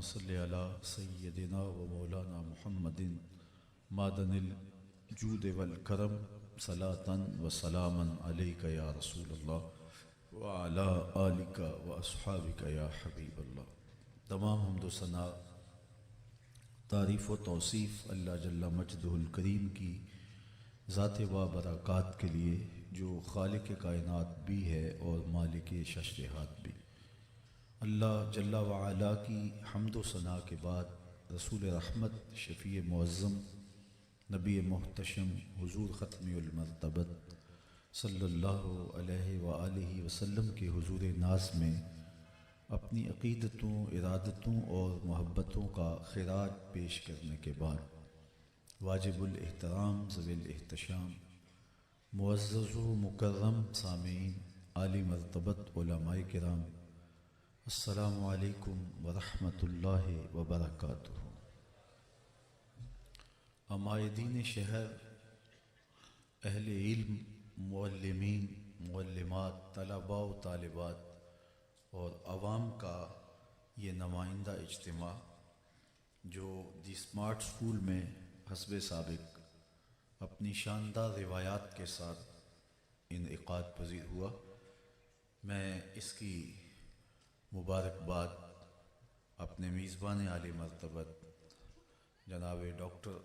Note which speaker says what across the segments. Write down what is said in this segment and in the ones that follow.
Speaker 1: सल्लि अला सय्यदिना व मौलाना मुहम्मदिन मादनिल जूद वल करम सलातन व सलामन अलैका या रसूलल्लाह व अला आलिका व अस्हाबिका या हबीबल्लाह। तमाम हम्द व सना तारीफ़ व तौसीफ़ अल्लाह जल्ला मजदुहुल करीम की ज़ात व बरक़ात के लिए जो खालिक कायनात भी है और मालिक शशरहात भी। अल्लाह जल्ला व अला की हम्द व सना के बाद रसूल रहमत शफ़ी मुअज़्ज़म नबी मुहतशम हुज़ूर ख़त्मुल मरतबत सल्लल्लाहु अलैहि व आलिहि वसल्लम के हुज़ूर नाज़ में अपनी अक़ीदतों, इरादतों और मोहब्बतों का ख़िराज पेश करने के बाद वाजिबुल एहतराम ज़वील एहतशाम मुअज़्ज़ज़ व मुकर्रम सामीन आली मरतबत उलमाए किराम, अस्सलामु अलैकुम व रहमतुल्लाहि व बरकातुहू। अमायदीन शहर, अहले इल्म, मुअल्लिमीन, मुअल्लिमात, तलबा व तालिबात और अवाम का ये नुमाइंदा इज्तिमा जो दी स्मार्ट स्कूल में हस्बे साबिक अपनी शानदार रिवायात के साथ इनेकाद पज़ीर हुआ, मैं इसकी मुबारकबाद अपने मीज़बान आली मरतबत जनाब डॉक्टर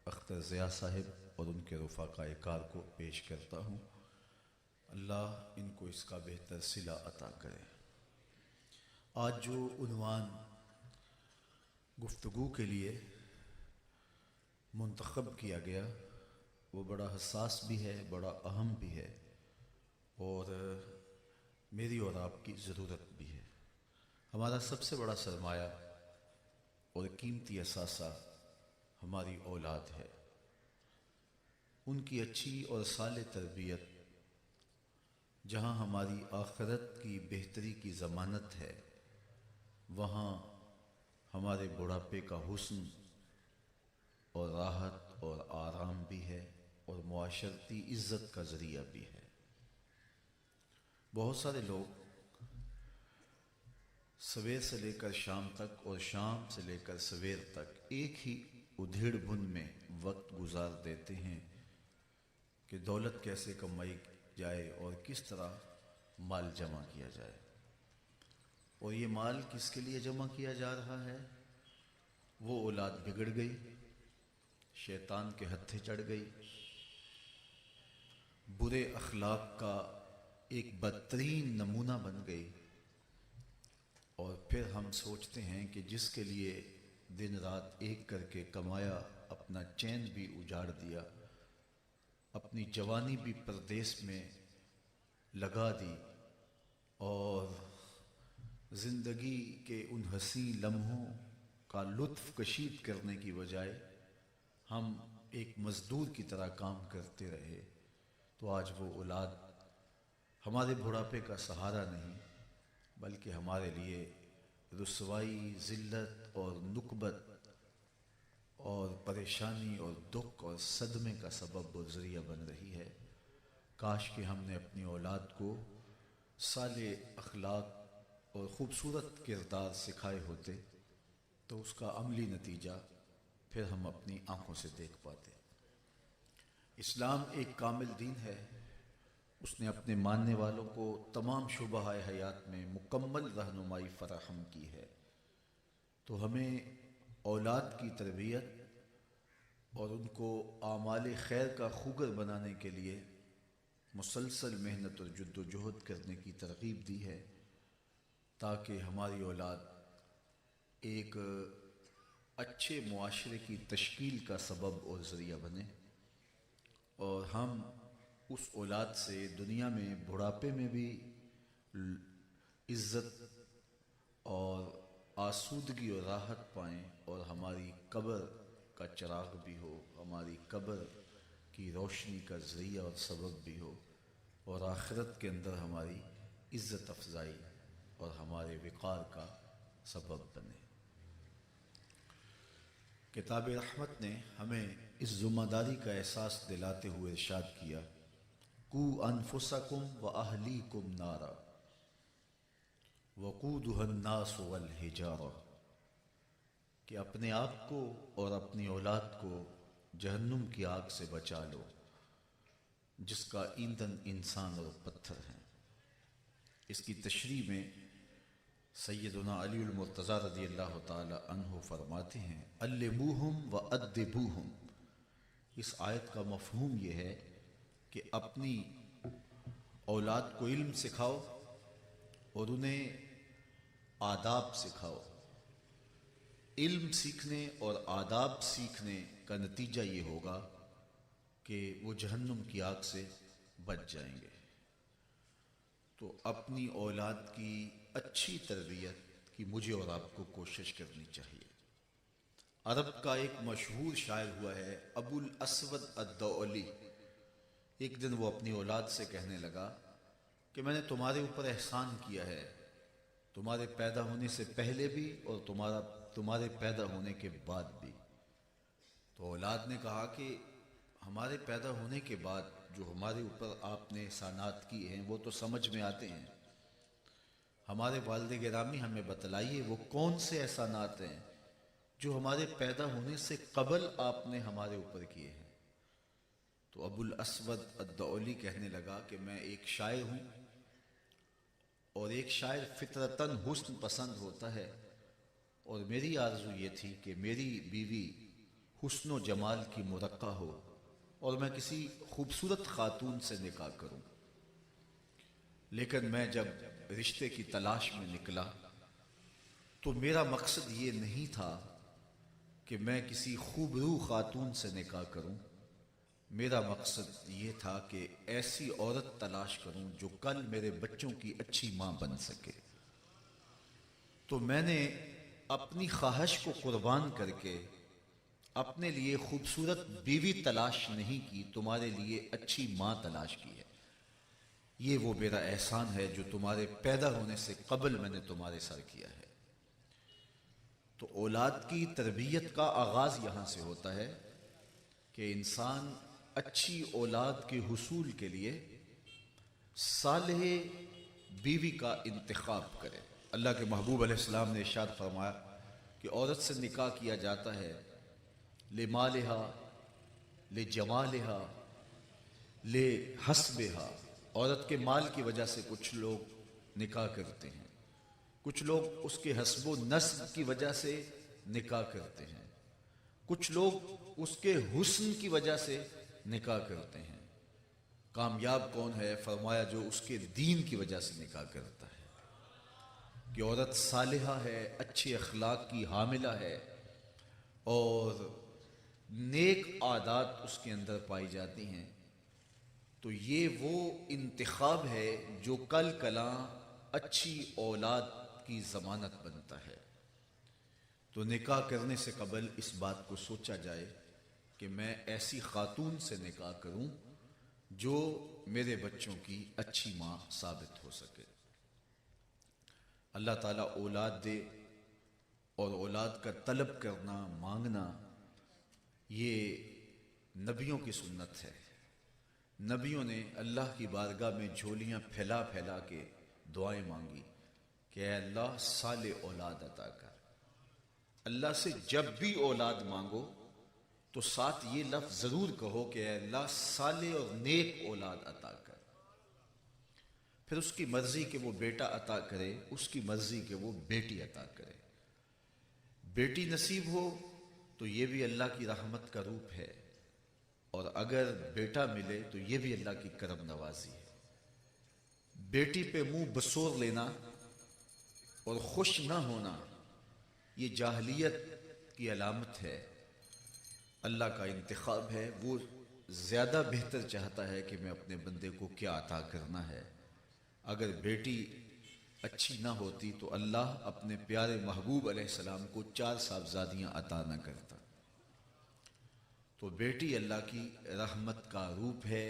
Speaker 1: अख्तर ज़िया साहिब और उनके रफ़ाक़ाए कार को पेश करता हूँ। अल्लाह इनको इसका बेहतर सिला अता करे। आज जो उन्वान गुफ्तगू के लिए मुंतखब किया गया वो बड़ा हसास भी है, बड़ा अहम भी है और मेरी और आपकी ज़रूरत भी है। हमारा सबसे बड़ा सरमाया और कीमती असासा हमारी औलाद है। उनकी अच्छी और साले तरबियत जहाँ हमारी आखिरत की बेहतरी की ज़मानत है, वहाँ हमारे बुढ़ापे का हुस्न और राहत और आराम भी है और मुआशरती इज़्ज़त का ज़रिया भी है। बहुत सारे लोग सवेर से लेकर शाम तक और शाम से लेकर सवेर तक एक ही उधेड़ बुन में वक्त गुजार देते हैं कि दौलत कैसे कमाई जाए और किस तरह माल जमा किया जाए। और ये माल किसके लिए जमा किया जा रहा है? वो औलाद बिगड़ गई, शैतान के हत्थे चढ़ गई, बुरे अखलाक का एक बदतरीन नमूना बन गई और फिर हम सोचते हैं कि जिसके लिए दिन रात एक करके कमाया, अपना चैन भी उजाड़ दिया, अपनी जवानी भी परदेश में लगा दी और ज़िंदगी के उन हसी लम्हों का लुत्फ़ कशीद करने की बजाय हम एक मज़दूर की तरह काम करते रहे, तो आज वो औलाद हमारे बुढ़ापे का सहारा नहीं बल्कि हमारे लिए रुसवाई, ज़िल्लत और नुकबत और परेशानी और दुख और सदमे का सबब और ज़रिया बन रही है। काश कि हमने अपनी औलाद को साले अखलाक और ख़ूबसूरत किरदार सिखाए होते तो उसका अमली नतीजा फिर हम अपनी आँखों से देख पाते। इस्लाम एक कामिल दीन है। उसने अपने मानने वालों को तमाम शुबहाए हयात में मुकम्मल रहनुमाई फराहम की है। तो हमें औलाद की तरबियत और उनको आमाल खैर का खूगर बनाने के लिए मुसलसल मेहनत और जद्दोजहद करने की तरगीब दी है ताकि हमारी औलाद एक अच्छे मुआशरे की तश्कील का सबब और ज़रिया बने और हम उस औलाद से दुनिया में बुढ़ापे में भी इज़्ज़त और आसूदगी और राहत पाएँ और हमारी कब्र का चिराग भी हो, हमारी कब्र की रोशनी का ज़रिया और सबब भी हो और आखिरत के अंदर हमारी इज़्ज़त अफजाई और हमारे विक़ार का सबब बने। किताब रहमत ने हमें इस ज़िम्मेदारी का एहसास दिलाते हुए इरशाद किया, कू अनफुसकुम व अहलीकुम नारा वक़ूदुहा अन्नास वल हिजारा। कि अपने आप को और अपनी औलाद को जहन्नुम की आग से बचा लो, जिसका ईंधन इंसान और पत्थर है। इसकी तशरीह में सैयदना अलीउल मुर्तज़ा रज़ियल्लाहु ताला अन्हु फरमाते हैं, अल्लिमूहुम व अद्दिबूहुम। इस आयत का मफ़हूम यह है कि अपनी औलाद को इल्म सिखाओ और उन्हें आदाब सिखाओ। इल्म सीखने और आदाब सीखने का नतीजा ये होगा कि वो जहन्नुम की आग से बच जाएंगे। तो अपनी औलाद की अच्छी तरबियत की मुझे और आपको कोशिश करनी चाहिए। अरब का एक मशहूर शायर हुआ है अबुल असवद अद्दौली। एक दिन वो अपनी औलाद से कहने लगा कि मैंने तुम्हारे ऊपर एहसान किया है, तुम्हारे पैदा होने से पहले भी और तुम्हारे पैदा होने के बाद भी। तो औलाद ने कहा कि हमारे पैदा होने के बाद जो हमारे ऊपर आपने एहसानात किए हैं वो तो समझ में आते हैं। हमारे वालिद गिरामी हमें बतलाइए वो कौन से एहसानात हैं जो हमारे पैदा होने से कबल आपने हमारे ऊपर किए हैं। तो अबुल असवद अद्दौली कहने लगा कि मैं एक शायर हूँ और एक शायर फितरतन हुस्न पसंद होता है, और मेरी आरज़ू ये थी कि मेरी बीवी हुस्न व जमाल की मुरक्का हो और मैं किसी खूबसूरत खातून से निकाह करूं। लेकिन मैं जब रिश्ते की तलाश में निकला तो मेरा मकसद ये नहीं था कि मैं किसी खूबरू खातून से निकाह करूं। मेरा मकसद ये था कि ऐसी औरत तलाश करूं जो कल मेरे बच्चों की अच्छी मां बन सके। तो मैंने अपनी ख्वाहिश को कुर्बान करके अपने लिए खूबसूरत बीवी तलाश नहीं की, तुम्हारे लिए अच्छी मां तलाश की है। ये वो मेरा एहसान है जो तुम्हारे पैदा होने से कबल मैंने तुम्हारे सर किया है। तो औलाद की तरबियत का आगाज यहां से होता है कि इंसान अच्छी औलाद के हुसूल के लिए सालेह बीवी का इंतखाब करे। अल्लाह के महबूब अलैहिस्सलाम ने इरशाद फरमाया कि औरत से निकाह किया जाता है ले मालिहा, ले जमालिहा, ले हस्बिहा। औरत के माल की वजह से कुछ लोग निकाह करते हैं, कुछ लोग उसके हस्बो नस्ब की वजह से निकाह करते हैं, कुछ लोग उसके हुस्न की वजह से निकाह करते हैं। कामयाब कौन है? फरमाया जो उसके दीन की वजह से निकाह करता है कि औरत सालिहा है, अच्छे अखलाक की हामिला है और नेक आदात उसके अंदर पाई जाती हैं। तो ये वो इंतखाब है जो कल कला अच्छी औलाद की ज़मानत बनता है। तो निकाह करने से कबल इस बात को सोचा जाए कि मैं ऐसी खातून से निकाह करूं जो मेरे बच्चों की अच्छी मां साबित हो सके। अल्लाह ताला औलाद दे और औलाद का तलब करना, मांगना, ये नबियों की सुन्नत है। नबियों ने अल्लाह की बारगाह में झोलियां फैला फैला के दुआएं मांगी कि अल्लाह साले औलाद अता कर। अल्लाह से जब भी औलाद मांगो तो साथ ये लफ्ज जरूर कहो कि अल्लाह साले और नेक औलाद अता कर। फिर उसकी मर्जी के वो बेटा अता करे, उसकी मर्जी के वो बेटी अता करे। बेटी नसीब हो तो ये भी अल्लाह की रहमत का रूप है, और अगर बेटा मिले तो ये भी अल्लाह की करम नवाजी है। बेटी पे मुंह बसोर लेना और खुश ना होना ये जाहलियत की अलामत है। अल्लाह का इंतखाब है, वो ज़्यादा बेहतर चाहता है कि मैं अपने बंदे को क्या अता करना है। अगर बेटी अच्छी ना होती तो अल्लाह अपने प्यारे महबूब अलैहिस्सलाम को 4 साहबजादियाँ अता न करता। तो बेटी अल्लाह की रहमत का रूप है,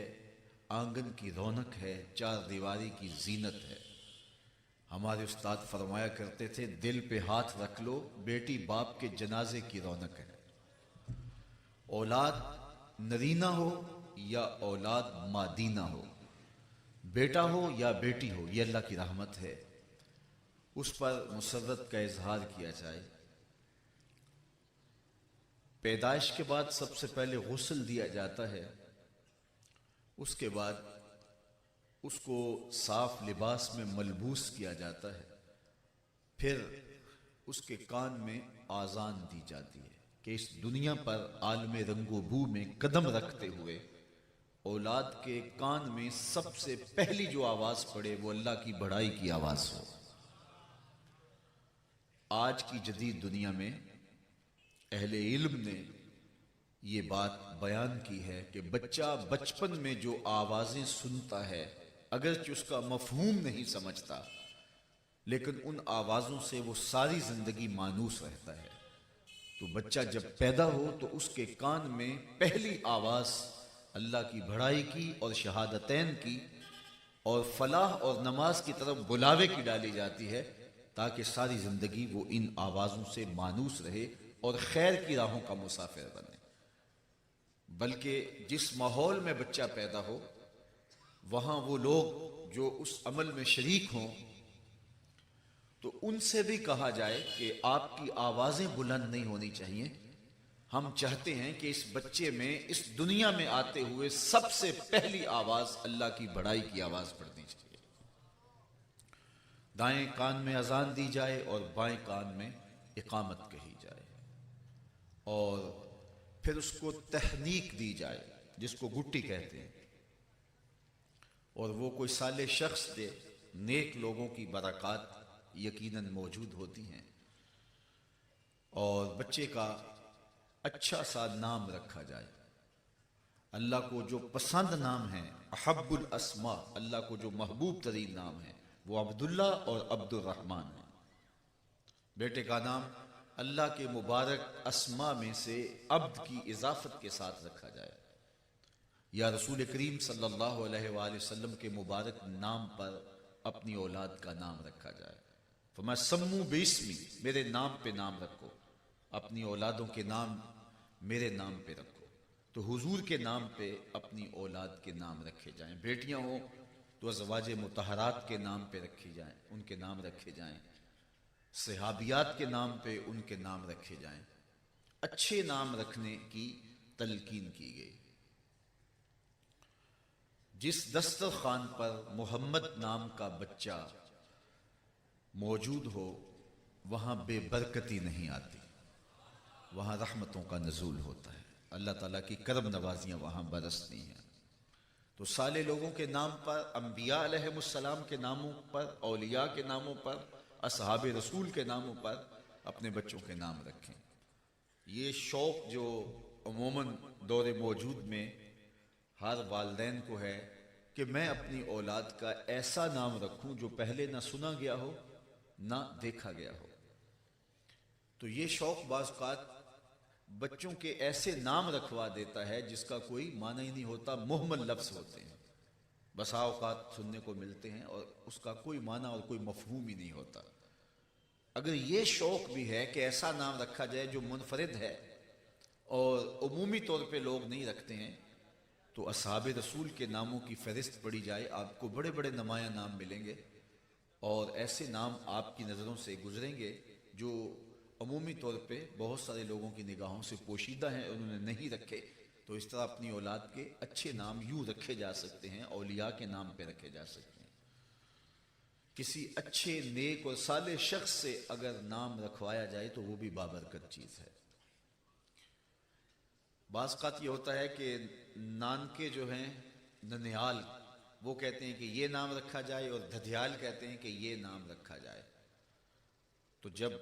Speaker 1: आंगन की रौनक है, 4 दीवारी की जीनत है। हमारे उस्ताद फरमाया करते थे, दिल पे हाथ रख लो, बेटी बाप के जनाजे की रौनक है। औलाद नरीना हो या औलाद मादीना हो, बेटा हो या बेटी हो, यह अल्लाह की रहमत है। उस पर मुसर्रत का इजहार किया जाए। पैदाइश के बाद सबसे पहले गुस्ल दिया जाता है, उसके बाद उसको साफ लिबास में मलबूस किया जाता है, फिर उसके कान में आज़ान दी जाती है कि इस दुनिया पर आलमे रंगो बू में कदम रखते हुए औलाद के कान में सबसे पहली जो आवाज पड़े वो अल्लाह की बड़ाई की आवाज हो। आज की जदीद दुनिया में अहले इल्म ने ये बात बयान की है कि बच्चा बचपन में जो आवाजें सुनता है, अगरचे उसका मफहूम नहीं समझता, लेकिन उन आवाजों से वो सारी जिंदगी मानूस रहता है। तो बच्चा जब पैदा हो तो उसके कान में पहली आवाज अल्लाह की बड़ाई की और शहादतैन की और फलाह और नमाज की तरफ बुलावे की डाली जाती है, ताकि सारी जिंदगी वो इन आवाजों से मानूस रहे और खैर की राहों का मुसाफिर बने। बल्कि जिस माहौल में बच्चा पैदा हो वहां वो लोग जो उस अमल में शरीक हों, तो उनसे भी कहा जाए कि आपकी आवाजें बुलंद नहीं होनी चाहिए। हम चाहते हैं कि इस बच्चे में इस दुनिया में आते हुए सबसे पहली आवाज अल्लाह की बड़ाई की आवाज पड़नी चाहिए। दाएं कान में अजान दी जाए और बाएं कान में इकामत कही जाए, और फिर उसको तहनीक दी जाए जिसको गुट्टी कहते हैं, और वो कोई साले शख्स दे। नेक लोगों की बरक़ात यकीनन मौजूद होती हैं, और बच्चे का अच्छा सा नाम रखा जाए। अल्लाह को जो पसंद नाम है, अहब्बुल अस्मा, अल्लाह को जो महबूब तरीन नाम है वो अब्दुल्ला और अब्दुल रहमान है। बेटे का नाम अल्लाह के मुबारक अस्मा में से अब्द की इजाफत के साथ रखा जाए, या रसूल करीम सल्लल्लाहु अलैहि वसल्लम के मुबारक नाम पर अपनी औलाद का नाम रखा जाए। फरमाया सम्मू बिस्मी, मेरे नाम पे नाम रखो, अपनी औलादों के नाम मेरे नाम पे रखो। तो हुजूर के नाम पे अपनी औलाद के नाम रखे जाएं। बेटियां हो तो अज़वाजे मुतहरात के नाम पे रखी जाएं, उनके नाम रखे जाएं। सहाबियात के नाम पे उनके नाम रखे जाएं। अच्छे नाम रखने की तलकीन की गई। जिस दस्तरखान पर मोहम्मद नाम का बच्चा मौजूद हो वहां बेबरकती नहीं आती, वहां रहमतों का नज़ूल होता है, अल्लाह ताला की करम नवाजियां वहां बरसती हैं। तो साले लोगों के नाम पर, अंबिया अलैहिमुस्सलाम के नामों पर, औलिया के नामों पर, असहाब रसूल के नामों पर अपने बच्चों के नाम रखें। ये शौक़ जो अमूमन दौर मौजूद में हर वालिदैन को है कि मैं अपनी औलाद का ऐसा नाम रखूं जो पहले ना सुना गया हो ना देखा गया हो। तो ये शौक़ बाज़ बच्चों के ऐसे नाम रखवा देता है जिसका कोई माना ही नहीं होता, मुहम्मल लफ्ज़ होते हैं, बसा औक़ात सुनने को मिलते हैं और उसका कोई माना और कोई मफहूम ही नहीं होता। अगर ये शौक़ भी है कि ऐसा नाम रखा जाए जो मुनफरिद है और उमूमी तौर पे लोग नहीं रखते हैं, तो असहाब रसूल के नामों की फहरिस्त पड़ी जाए, आपको बड़े बड़े नुमायाँ नाम मिलेंगे और ऐसे नाम आपकी नज़रों से गुजरेंगे जो अमूमी तौर पे बहुत सारे लोगों की निगाहों से पोशीदा हैं, उन्होंने नहीं रखे। तो इस तरह अपनी औलाद के अच्छे नाम यूँ रखे जा सकते हैं, औलिया के नाम पे रखे जा सकते हैं। किसी अच्छे नेक और साले शख्स से अगर नाम रखवाया जाए तो वो भी बाबरकत चीज़ है। बाज़ ये होता है कि नानके जो हैं ननिहाल, वो कहते हैं कि ये नाम रखा जाए, और धधियाल कहते हैं कि ये नाम रखा जाए। तो जब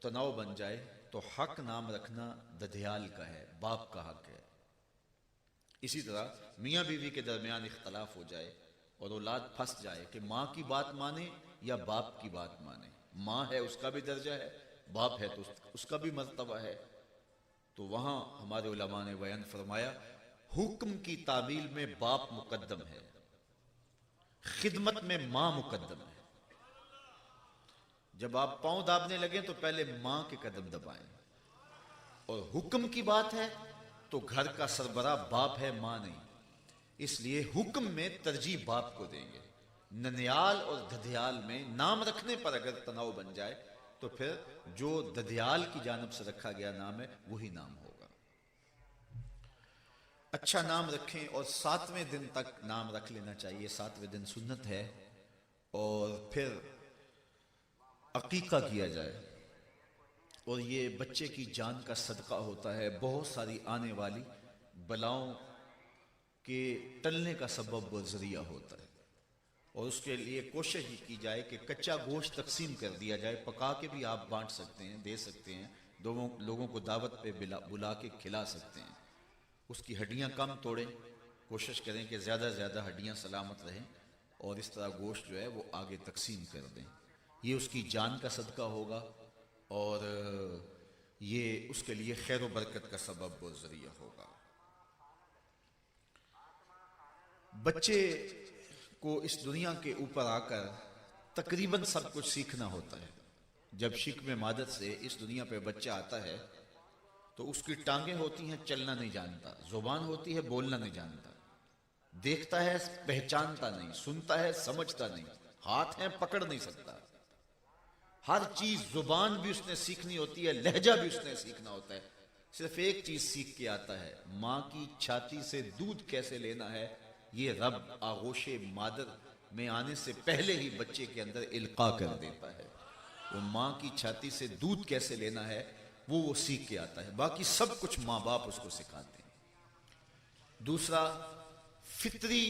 Speaker 1: तनाव बन जाए तो हक नाम रखना दधियाल का है, बाप का हक है। इसी तरह मियाँ बीवी के दरमियान इख्तलाफ हो जाए और औलाद फंस जाए कि माँ की बात माने या बाप की बात माने। माँ है उसका भी दर्जा है, बाप है तो उसका भी मर्तबा है। तो वहां हमारे उलमा ने बयान फरमाया, हुक्म की तामील में बाप मुकद्दम है, खिदमत में माँ मुकद्दम है। जब आप पांव दाबने लगे तो पहले माँ के कदम दबाएं, और हुक्म की बात है तो घर का सरबरा बाप है, माँ नहीं। इसलिए हुक्म में तरजीह बाप को देंगे। ननियाल और दधियाल में नाम रखने पर अगर तनाव बन जाए तो फिर जो दधियाल की जानिब से रखा गया नाम है वही नाम होगा। अच्छा नाम रखें और 7वें दिन तक नाम रख लेना चाहिए। 7वें दिन सुन्नत है। और फिर अकीका किया जाए और ये बच्चे की जान का सदका होता है। बहुत सारी आने वाली बलाओं के टलने का सबब व जरिया होता है। और उसके लिए कोशिश ही की जाए कि कच्चा गोश्त तकसीम कर दिया जाए। पका के भी आप बांट सकते हैं, दे सकते हैं, दोनों लोगों को दावत पे बुला के खिला सकते हैं। उसकी हड्डियां कम तोड़ें, कोशिश करें कि ज़्यादा से ज़्यादा हड्डियां सलामत रहें और इस तरह गोश्त जो है वो आगे तकसीम कर दें। ये उसकी जान का सदका होगा और ये उसके लिए खैर व बरकत का सबब व जरिया होगा। बच्चे को इस दुनिया के ऊपर आकर तकरीबन सब कुछ सीखना होता है। जब शिक्म मादत से इस दुनिया पे बच्चा आता है तो उसकी टांगें होती हैं, चलना नहीं जानता, जुबान होती है, बोलना नहीं जानता, देखता है, पहचानता नहीं, सुनता है, समझता नहीं, हाथ है, पकड़ नहीं सकता। हर चीज, जुबान भी उसने सीखनी होती है, लहजा भी उसने सीखना होता है। सिर्फ एक चीज सीख के आता है, माँ की छाती से दूध कैसे लेना है। ये रब आगोशे मादर में आने से पहले ही बच्चे के अंदर इल्का कर देता है। वो माँ की छाती से दूध कैसे लेना है वो सीख के आता है। बाकी सब कुछ माँ बाप उसको सिखाते हैं। दूसरा, फितरी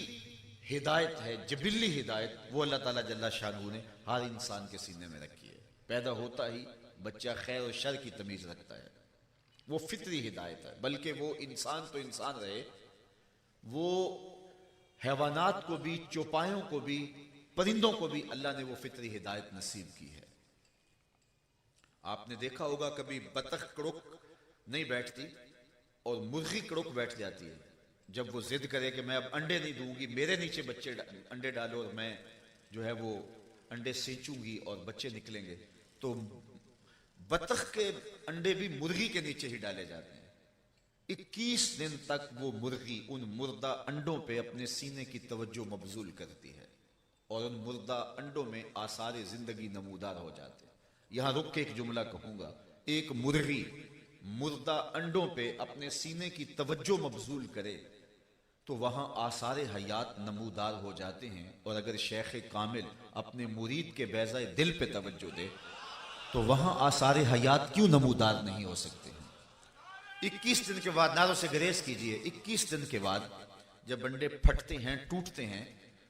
Speaker 1: हिदायत है, जबिल्ली हिदायत, वो अल्लाह ताला जल्ला शानहू ने हर इंसान के सीने में रखी है। पैदा होता ही बच्चा खैर और शर की तमीज रखता है, वो फितरी हिदायत है। बल्कि वो इंसान तो इंसान रहे, वो हैवानात को भी, चौपायों को भी, परिंदों को भी अल्लाह ने वो फितरी हिदायत नसीब की है। आपने देखा होगा कभी बतख कड़ुक नहीं बैठती और मुर्गी कड़ुक बैठ जाती है। जब वो जिद करे कि मैं अब अंडे नहीं दूंगी, मेरे नीचे बच्चे अंडे डालो और मैं जो है वो अंडे सेंचूंगी और बच्चे निकलेंगे, तो बतख के अंडे भी मुर्गी के नीचे ही डाले जाते हैं। 21 दिन तक वो मुर्गी उन मुर्दा अंडों पे अपने सीने की तवज्जो मबजूल करती है और उन मुर्दा अंडों में आसार जिंदगी नमूदार हो जाते हैं। यहां रुक के एक जुमला कहूंगा, एक मुर्गी मुर्दा अंडों पे अपने सीने की तवज्जो मबजूल करे तो वहां आसार हयात नमूदार हो जाते हैं। और अगर शेख कामिल अपने मुरीद के बैज़ाए दिल पे तवज्जो दे तो वहां आसार हयात क्यों नमूदार नहीं हो सकते हैं। 21 दिन के बाद, नारों से गरेज कीजिए, 21 दिन के बाद जब अंडे फटते हैं, टूटते हैं,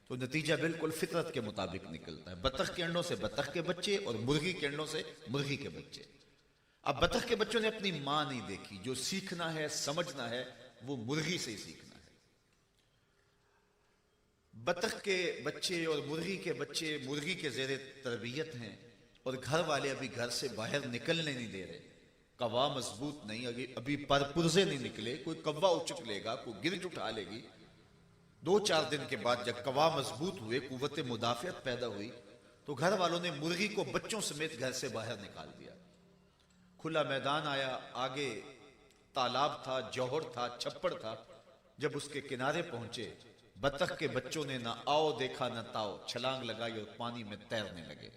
Speaker 1: तो नतीजा बिल्कुल फितरत के मुताबिक निकलता है। बतख के अंडों से बतख के बच्चे और मुर्गी के अंडों से मुर्गी के बच्चे। अब बतख के बच्चों ने अपनी मां नहीं देखी, जो सीखना है, समझना है, वो मुर्गी से ही सीखना है। बतख के बच्चे और मुर्गी के बच्चे मुर्गी के जेरे तरबियत हैं और घर वाले अभी घर से बाहर निकलने नहीं दे रहे। कवा मजबूत नहीं, अभी पर पुर्जे नहीं निकले, कोई कव्वा उचक लेगा, कोई गिरज उठा लेगी। 2-4 दिन के बाद जब कवा मजबूत हुए, कुव्वत मुदाफियत पैदा हुई, तो घर वालों ने मुर्गी को बच्चों समेत घर से बाहर निकाल दिया। खुला मैदान आया, आगे तालाब था, जौहर था, छप्पड़ था। जब उसके किनारे पहुंचे, बतख के बच्चों ने ना आओ देखा न ताओ, छलांग लगाई और पानी में तैरने लगे।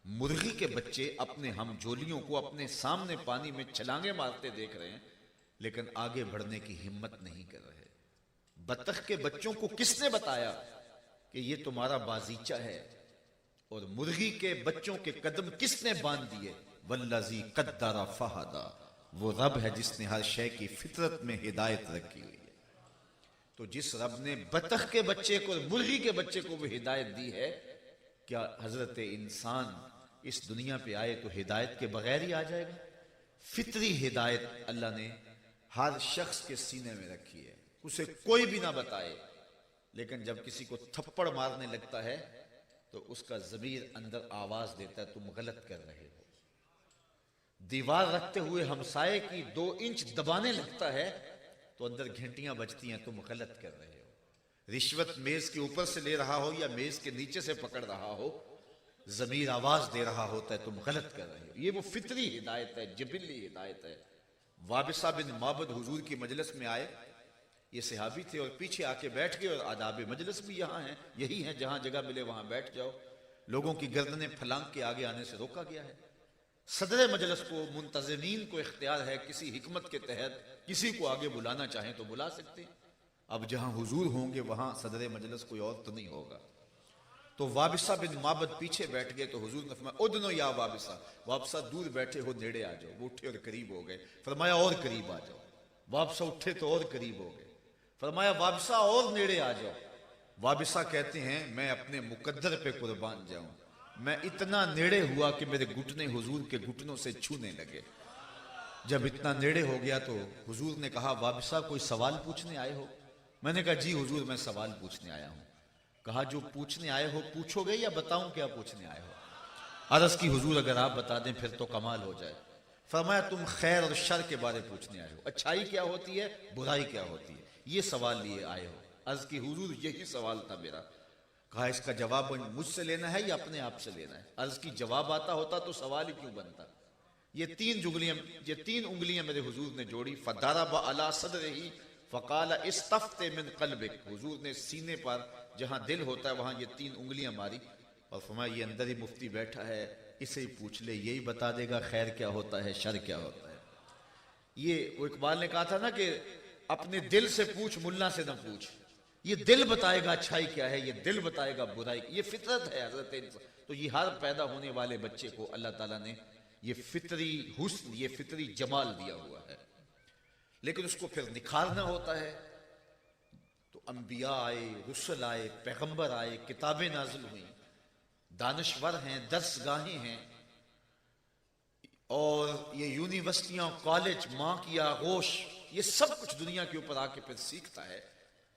Speaker 1: मुर्गी के बच्चे अपने हमजोलियों को अपने सामने पानी में छलांगे मारते देख रहे हैं, लेकिन आगे बढ़ने की हिम्मत नहीं कर रहे। बतख के बच्चों को किसने बताया कि ये तुम्हारा बाजीचा है? और मुर्गी के बच्चों के कदम किसने बांध दिए? वल्लज़ी कद्दरा फहदा, वो रब है जिसने हर शय की फितरत में हिदायत रखी हुई है। तो जिस रब ने बतख के बच्चे को, मुर्गी के बच्चे को वो हिदायत दी है, क्या हजरत इंसान इस दुनिया पे आए तो हिदायत के बगैर ही आ जाएगा? फितरी हिदायत अल्लाह ने हर शख्स के सीने में रखी है, उसे कोई भी ना बताए। लेकिन जब किसी को थप्पड़ मारने लगता है तो उसका ज़मीर अंदर आवाज देता है, तुम गलत कर रहे हो। दीवार रखते हुए हमसाये की 2 इंच दबाने लगता है तो अंदर घंटियां बजती हैं, तुम गलत कर रहे हो। रिश्वत मेज के ऊपर से ले रहा हो या मेज के नीचे से पकड़ रहा हो, ज़मीर आवाज दे रहा होता है, तुम गलत कर रहे हो। ये वो फितरी हिदायत है, जबिल्ली हिदायत है। वाबिसा बिन माबद हुजूर की मजलिस में आए, ये सहाबी थे और पीछे आके बैठ गए। और आदाब मजलिस भी यहाँ है, यही है, जहां जगह मिले वहां बैठ जाओ। लोगों की गर्दनें फलांग के आगे आने से रोका गया है। सदर मजलिस को, मुंतज़मीन को इख्तियार है, किसी हिकमत के तहत किसी को आगे बुलाना चाहें तो बुला सकते हैं। अब जहां हुजूर होंगे वहां सदर मजलिस कोई और तो नहीं होगा। तो वाबिसा बिन माबद पीछे बैठ गए, तो हुजूर ने फरमाया उदनो या वाबिसा, वाबिसा दूर बैठे हो, नेड़े आ जाओ। वो उठे और करीब हो गए। फरमाया और करीब आ जाओ। वाबिसा उठे तो और करीब हो गए। फरमाया वाबिसा और नेड़े आ जाओ। वाबिसा कहते हैं मैं अपने मुकद्दर पे कुर्बान जाऊं, मैं इतना नेड़े हुआ कि मेरे घुटने हुजूर के घुटनों से छूने लगे। जब इतना नेड़े हो गया तो हुजूर ने कहा वाबिसा कोई सवाल पूछने आए हो? मैंने कहा जी हुजूर मैं सवाल पूछने आया हूं। कहा जो पूछने आए हो पूछोगे या बताऊं क्या पूछने आए हो? अर्ज की हुजूर अगर आप बता दें फिर तो कमाल हो जाए। फरमाया तुम खैर और शर के बारे पूछने आए हो, अच्छाई क्या होती है, बुराई क्या होती है, ये सवाल लिए आए हो। अर्ज की हुजूर यही सवाल था मेरा। कहा इसका जवाब मुझसे लेना है या अपने आप से लेना है? अर्ज की जवाब आता होता तो सवाल ही क्यों बनता। ये तीन उंगलियां मेरे हुजूर ने जोड़ी। फदारबा अला सदरिही फकाला इस्तफ्ते मिन कल्बिक, हुजूर ने सीने पर जहां दिल होता है वहां ये तीन उंगलियां मारी और फरमाया ये अंदर ही मुफ्ती बैठा है, इसे ही पूछ ले, यही बता देगा खैर क्या होता है, शर क्या होता है। ये वो इकबाल ने कहा था ना कि अपने दिल से पूछ, मुल्ला से ना पूछ। ये दिल बताएगा अच्छाई क्या है, ये दिल बताएगा बुराई, ये फितरत है हजरत इंसान। तो ये हर पैदा होने वाले बच्चे को अल्लाह ताला ने ये फितरी हुस्न, ये फितरी जमाल दिया हुआ है, लेकिन उसको फिर निखारना होता है। तो अंबिया आए, रुसल आए, पैगंबर आए, किताबें नाजिल हुई, दानश्वर हैं, दर्सगाहें हैं, और ये यूनिवर्सिटियां, कॉलेज, माँ की आगोश, ये सब कुछ दुनिया के ऊपर आके फिर सीखता है।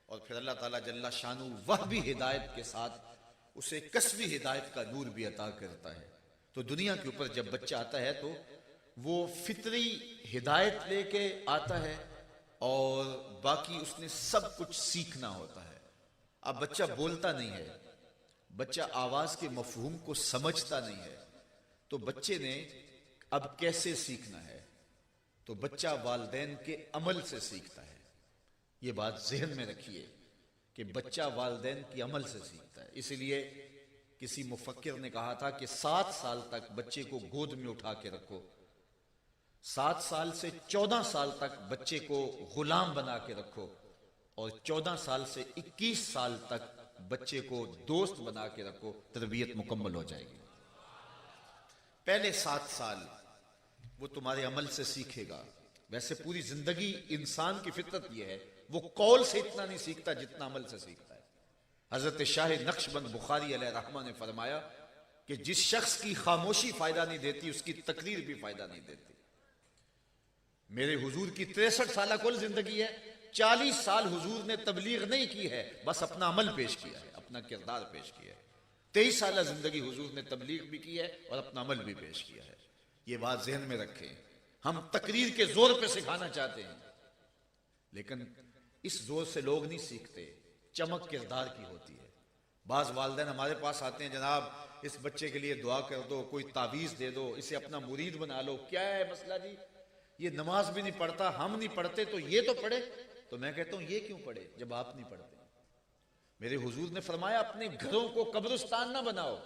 Speaker 1: और फिर अल्लाह ताला जल्ला शानू वह भी हिदायत के साथ उसे कसबी हिदायत का नूर भी अता करता है। तो दुनिया के ऊपर जब बच्चा आता है तो वो फितरी हिदायत लेके आता है और बाकी उसने सब कुछ सीखना होता है। अब बच्चा बोलता नहीं है, बच्चा आवाज के मफहूम को समझता नहीं है, तो बच्चे ने अब कैसे सीखना है? तो बच्चा वालिदैन के अमल से सीखता है। ये बात जहन में रखिए कि बच्चा वालिदैन के अमल से सीखता है। इसलिए किसी मुफक्किर ने कहा था कि 7 साल तक बच्चे को गोद में उठा के रखो, 7 साल से 14 साल तक बच्चे को गुलाम बना के रखो, और 14 साल से 21 साल तक बच्चे को दोस्त बना के रखो, तरबियत मुकम्मल हो जाएगी। पहले 7 साल वो तुम्हारे अमल से सीखेगा। वैसे पूरी जिंदगी इंसान की फितरत यह है, वो कौल से इतना नहीं सीखता जितना अमल से सीखता है। हजरत शाह नक्शबंद बुखारी अलैहि रहमा ने फरमाया कि जिस शख्स की खामोशी फायदा नहीं देती उसकी तकरीर भी फायदा नहीं देती। मेरे हुजूर की 63 साल कुल जिंदगी है, 40 साल हुजूर ने तबलीग नहीं की है, बस अपना अमल पेश किया है, अपना किरदार पेश किया है। 23 साल जिंदगी हुजूर ने तबलीग भी की है और अपना अमल भी पेश किया है। ये बात जहन में रखें। हम तकरीर के जोर पे सिखाना चाहते हैं, लेकिन इस जोर से लोग नहीं सीखते, चमक किरदार की होती है। बाज वालिदैन हमारे पास आते हैं, जनाब इस बच्चे के लिए दुआ कर दो, कोई तावीज दे दो, इसे अपना मुरीद बना लो। क्या है मसला जी? ये नमाज भी नहीं पढ़ता, हम नहीं पढ़ते, तो ये तो पढ़े। तो मैं कहता हूं ये क्यों पढ़े जब आप नहीं पढ़ते? मेरे हुजूर ने फरमाया अपने घरों को कब्रिस्तान ना बनाओ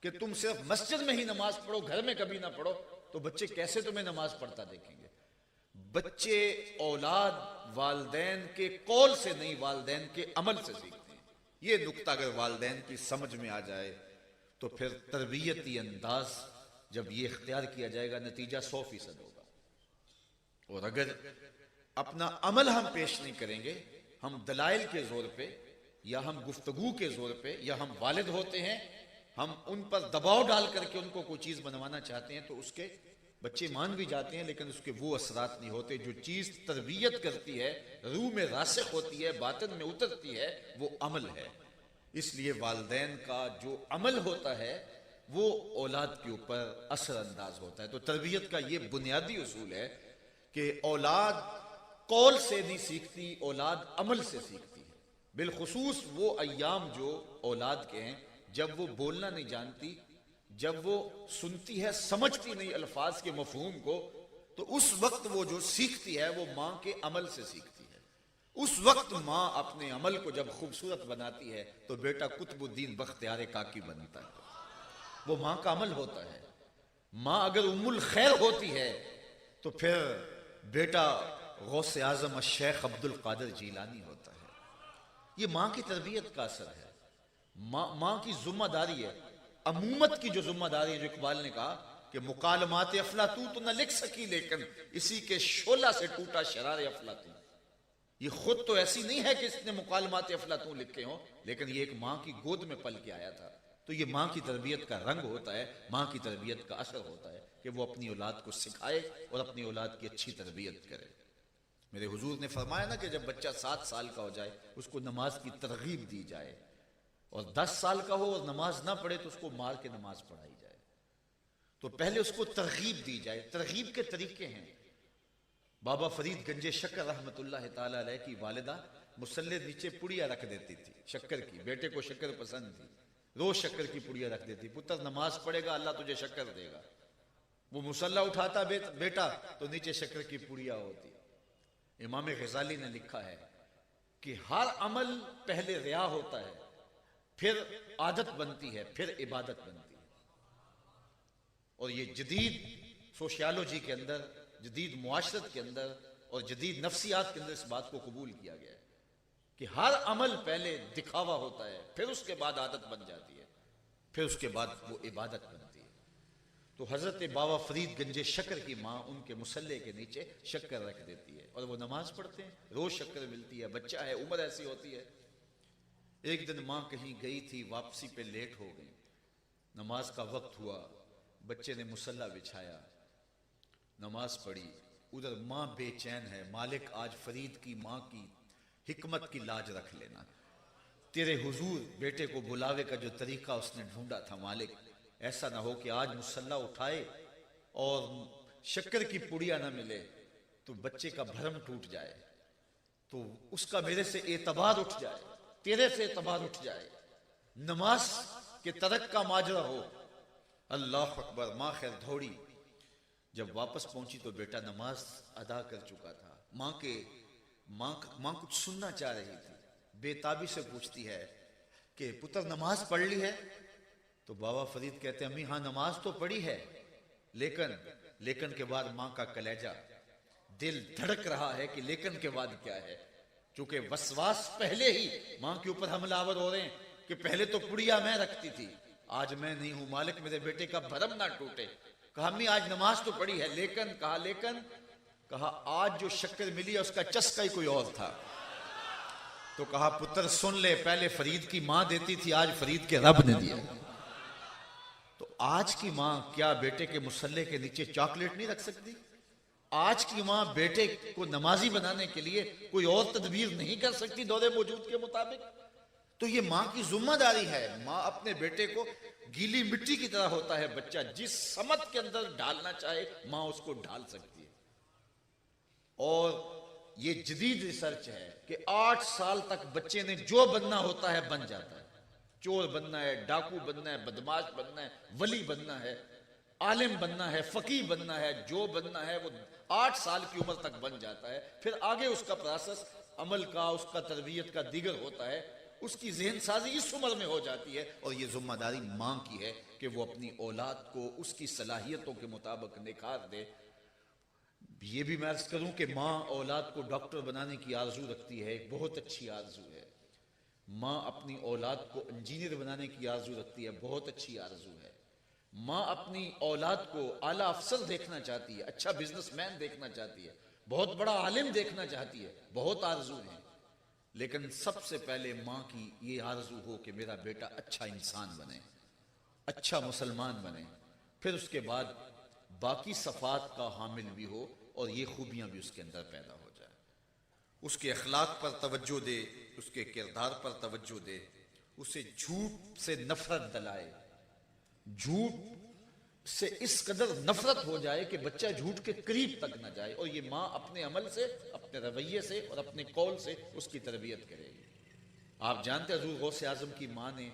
Speaker 1: कि तुम सिर्फ मस्जिद में ही नमाज पढ़ो, घर में कभी ना पढ़ो। तो बच्चे कैसे तुम्हें नमाज पढ़ता देखेंगे? बच्चे औलाद वालिदैन के कौल से नहीं, वालिदैन के अमल से सीखते हैं। ये नुक्ता अगर वालिदैन की समझ में आ जाए तो फिर तरबियती अंदाज जब ये इख्तियार किया जाएगा, नतीजा 100% होगा। और अगर अपना अमल हम पेश नहीं करेंगे, हम दलाइल के जोर पे या हम गुफ्तगू के जोर पे, या हम वालिद होते हैं, हम उन पर दबाव डाल करके उनको कोई चीज बनवाना चाहते हैं, तो उसके बच्चे मान भी जाते हैं, लेकिन उसके वो असरात नहीं होते। जो चीज तरबियत करती है, रूह में रासिख होती है, बातिन में उतरती है, वो अमल है। इसलिए वालिदैन का जो अमल होता है वो औलाद के ऊपर असर अंदाज होता है। तो तरबियत का ये बुनियादी उसूल है कि औलाद कौल से नहीं सीखती, औलाद अमल से सीखती है। बिलखुसूस वो अय्याम जो औलाद के हैं, जब वो बोलना नहीं जानती, जब वो सुनती है समझती नहीं अल्फाज के मफहूम को, तो उस वक्त वो जो सीखती है वो माँ के अमल से सीखती है। उस वक्त माँ अपने अमल को जब खूबसूरत बनाती है तो बेटा कुतुबुद्दीन बख्तियार काकी बनता है। वो माँ का अमल होता है। माँ अगर उम्मुल खैर होती है तो फिर बेटा गौसे आजम शेख अब्दुल कादिर जीलानी होता है। ये माँ की तरबियत का असर है, माँ की जिम्मेदारी है। अमूमत की जो जिम्मेदारी है, जो इकबाल ने कहा कि मुकालमात अफलातून तो न लिख सकी, लेकिन इसी के शोला से टूटा शरार अफलातून। ये खुद तो ऐसी नहीं है कि इसने मुकालमात अफलातून लिखे हों, लेकिन ये एक माँ की गोद में पल के आया था। तो ये माँ की तरबियत का रंग होता है, माँ की तरबियत का असर होता है कि वो अपनी औलाद को सिखाए और अपनी औलाद की अच्छी तरबियत करे। मेरे हुजूर ने फरमाया ना कि जब बच्चा 7 साल का हो जाए उसको नमाज की तरगीब दी जाए, और 10 साल का हो और नमाज ना पढ़े तो उसको मार के नमाज पढ़ाई जाए। तो पहले उसको तरगीब दी जाए। तरगीब के तरीके हैं। बाबा फरीद गंजे शक्कर रहमतुल्लाह ताला अलैह की वालिदा मुसल्ले नीचे पुड़िया रख देती थी शक्कर की। बेटे को शक्कर पसंद थी, रोज शक्कर की पुड़िया रख देती। पुत्र नमाज पढ़ेगा अल्लाह तुझे शक्कर देगा। वो मुसल्ला उठाता बेटा तो नीचे शक्कर की पुड़िया होती। इमाम गजाली ने लिखा है कि हर अमल पहले रिया होता है, फिर आदत बनती है, फिर इबादत बनती है। और ये जदीद सोशियोलॉजी के अंदर, जदीद मुआशरत के अंदर और जदीद नफ्सियात के अंदर इस बात को कबूल किया गया है कि हर अमल पहले दिखावा होता है, फिर उसके बाद आदत बन जाती है, फिर उसके बाद वो इबादत बनती है। तो हजरत बाबा फरीद गंजे शक्कर की माँ उनके मुसल्ले के नीचे शक्कर रख देती है और वो नमाज पढ़ते हैं। रोज शक्कर मिलती है, बच्चा है, उम्र ऐसी होती है। एक दिन माँ कहीं गई थी, वापसी पे लेट हो गई। नमाज का वक्त हुआ, बच्चे ने मुसल्ला बिछाया, नमाज पढ़ी। उधर माँ बेचैन है, मालिक आज फरीद की माँ की हिकमत की लाज रख लेना। तेरे हुजूर बेटे को बुलावे का जो तरीका उसने ढूंढा था, मालिक ऐसा ना हो कि आज मुसल्ला उठाए और शक्कर की पुड़िया ना मिले तो बच्चे का भरम टूट जाए, तो उसका मेरे से एतबार उठ जाए, तेरे से एतबार उठ जाए, नमाज के तरक का माजरा हो। अल्लाह अकबर। माँ खैर दौड़ी। जब वापस पहुंची तो बेटा नमाज अदा कर चुका था। माँ कुछ सुनना चाह रही थी, बेताबी से पूछती है कि पुत्र नमाज पढ़ ली है? तो बाबा फरीद कहते हैं अम्मी हाँ नमाज तो पढ़ी है, लेकिन के बाद माँ का कलेजा, दिल धड़क रहा है कि लेकिन के बाद क्या है। क्योंकि वसवास पहले ही माँ के ऊपर हमलावर हो रहे हैं कि पहले तो पुड़िया मैं रखती थी, आज मैं नहीं हूं, मालिक मेरे बेटे का भरम ना टूटे। कहा अम्मी आज नमाज तो पढ़ी है, लेकिन कहा आज जो शक्कर मिली है उसका चस्का ही कोई और था। तो कहा पुत्र सुन ले, पहले फरीद की माँ देती थी, आज फरीद के रब ने दिया। तो आज की माँ क्या बेटे के मुसल्ले के नीचे चॉकलेट नहीं रख सकती? आज की माँ बेटे को नमाजी बनाने के लिए कोई और तदबीर नहीं कर सकती दौरे मौजूद के मुताबिक? तो ये माँ की जिम्मेदारी है। माँ अपने बेटे को गीली मिट्टी की तरह होता है बच्चा, जिस समत के अंदर ढालना चाहे माँ उसको ढाल सकती है। और ये जदीद रिसर्च है कि 8 साल तक बच्चे ने जो बनना होता है बन जाता है। चोर बनना है, डाकू बनना है, बदमाश बनना है, वली बनना है, आलिम बनना है, फकीह बनना है, जो बनना है वो 8 साल की उम्र तक बन जाता है। फिर आगे उसका प्रोसेस अमल का, उसका तरबियत का दीगर होता है, उसकी ज़हन साजी इस उम्र में हो जाती है। और ये जिम्मेदारी माँ की है कि वो अपनी औलाद को उसकी सलाहियतों के मुताबिक निखार दे। ये भी मैं अर्ज करूं कि माँ औलाद को डॉक्टर बनाने की आरजू रखती है, एक बहुत अच्छी आरजू है। माँ अपनी औलाद को इंजीनियर बनाने की आरजू रखती है, बहुत अच्छी आरजू है। माँ अपनी औलाद को आला अफसर देखना चाहती है, अच्छा बिजनेसमैन देखना चाहती है, बहुत बड़ा आलिम देखना चाहती है, बहुत आरजू है। लेकिन सबसे पहले माँ की ये आरजू हो कि मेरा बेटा अच्छा इंसान बने, अच्छा मुसलमान बने, फिर उसके बाद बाकी सफ़ात का हामिल भी हो और ये खूबियाँ भी उसके अंदर पैदा हो जाए। उसके अखलाक पर तवज्जो दे, उसके किरदार पर तवज्जो दे, उसे झूठ से नफरत दिलाए, झूठ से इस कदर नफरत हो जाए कि बच्चा झूठ के करीब तक न जाए। और ये माँ अपने अमल से, अपने रवैये से और अपने कौल से उसकी तरबियत करेगी। आप जानते हैं हज़रत गौसे आज़म की माँ ने